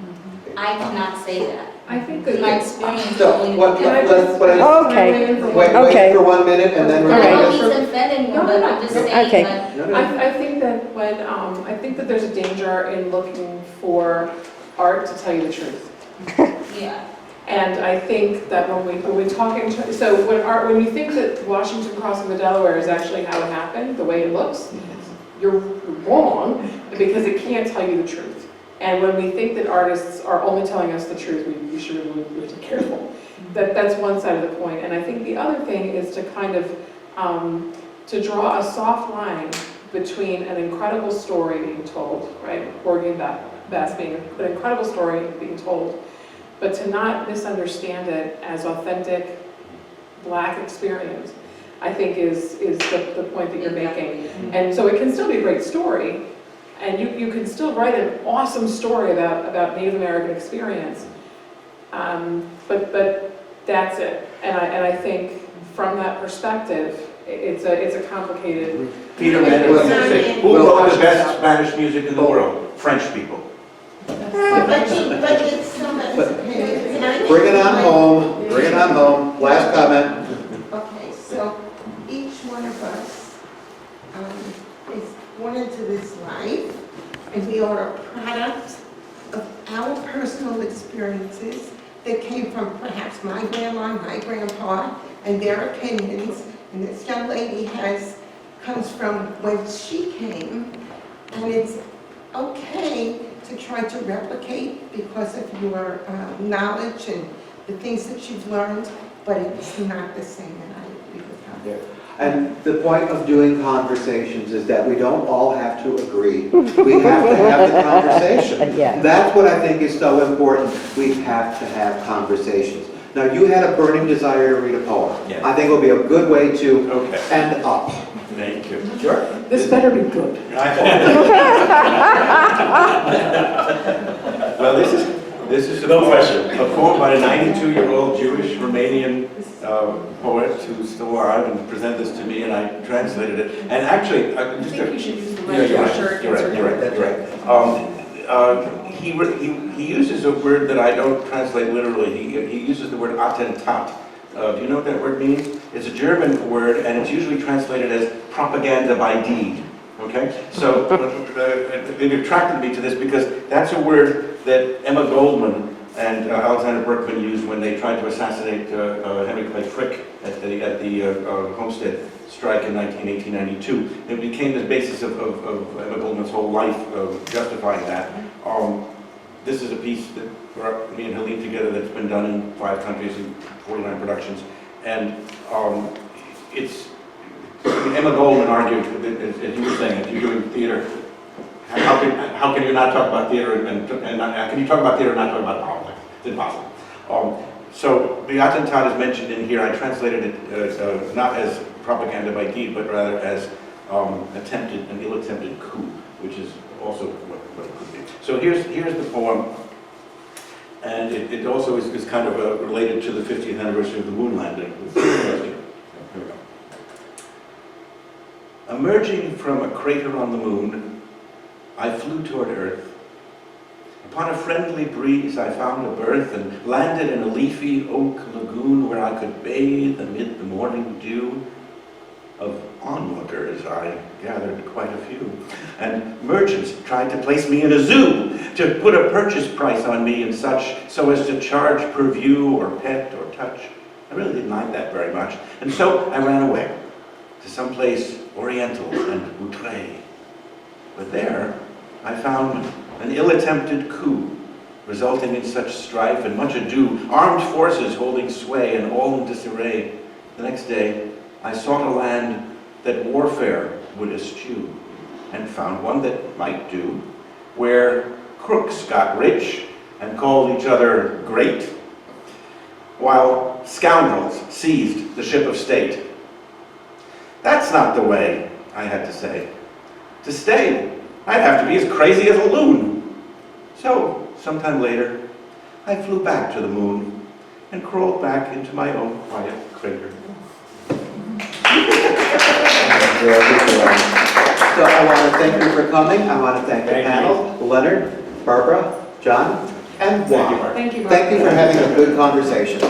I cannot say that. I think Because that. my experience So, only. what, Can I let's, just- what I, Okay. wait Okay. for 1 minute and then we're And I going don't to... mean to offend anyone, but I'm just saying Okay. that. No, no. I think that when, I think that there's a danger in looking for art to tell you the truth. Yeah. And I think that when we talk in, so when you think that Washington crossing the Delaware is actually how it happened, the way it looks, you're wrong, because it can't tell you the truth. And when we think that artists are only telling us the truth, we should be really careful. That's one side of the point. And I think the other thing is to kind of, to draw a soft line between an incredible story being told, right? Porgy and Bess being an incredible story being told, but to not misunderstand it as authentic Black experience, I think is the point that you're making. And so it can still be a great story, and you can still write an awesome story about Native American experience, but that's it. And I think from that perspective, it's a complicated. Peter Mandel used to say, who wrote the best Spanish music in the world? French people. But it's somebody's opinion. Can I- Bring it on home, bring it on home. Last comment. Okay, so each one of us is born into this life, and we are a product of our personal experiences that came from perhaps my grandma, my grandpa, and their opinions. And this young lady comes from where she came, and it's okay to try to replicate because of your knowledge and the things that you've learned, but it's not the same, and I agree with her. And the point of doing conversations is that we don't all have to agree. We have to have the conversation. Yeah. That's what I think is so important. We have to have conversations. Now, you had a burning desire to read a poem. Yeah. I think it will be a good way to Okay. end up. Thank you. Sure. This better be good. Well, this is No question. a poem by a 92-year-old Jewish Romanian poet who's still alive and presented this to me, and I translated it. And actually, I think you should use the Yeah, red you're shirt. right. You're right. He uses a word that I don't translate literally. He uses the word attentat. Do you know what that word means? It's a German word, and it's usually translated as propaganda by deed. Okay? So it attracted me to this because that's a word that Emma Goldman and Alexander Berkman used when they tried to assassinate Henry Clay Frick at the Homestead strike in 1892. It became the basis of Emma Goldman's whole life of justifying that. This is a piece that me and Helene together that's been done in 5 countries and 49 productions. And Emma Goldman argued, as you were saying, if you're doing theater, how can you not talk about theater and not, can you talk about theater and not talk about politics? It's impossible. So the attentat is mentioned in here. I translated it not as propaganda by deed, but rather as an ill-attempted coup, which is also what it could be. So here's the poem, and it also is kind of related to the 50th anniversary of the moon landing. Here we go. Emerging from a crater on the moon, I flew toward Earth. Upon a friendly breeze, I found a berth and landed in a leafy oak lagoon where I could bathe amid the morning dew. Of onlookers, I gathered quite a few. And merchants tried to place me in a zoo, to put a purchase price on me and such, so as to charge per view or pet or touch. I really didn't like that very much. And so I ran away to someplace oriental and outré. But there, I found an ill-attempted coup, resulting in such strife and much ado, armed forces holding sway and all in disarray. The next day, I sought a land that warfare would eschew, and found one that might do, where crooks got rich and called each other great, while scoundrels seized the ship of state. That's not the way, I had to say. To stay, I'd have to be as crazy as a loon. So, sometime later, I flew back to the moon and crawled back into my own quiet crater. So I want to thank you for coming. I want to thank the panel, Leonard, Barbara, John, and Juan. Thank you, Marc. Thank you for having a good conversation.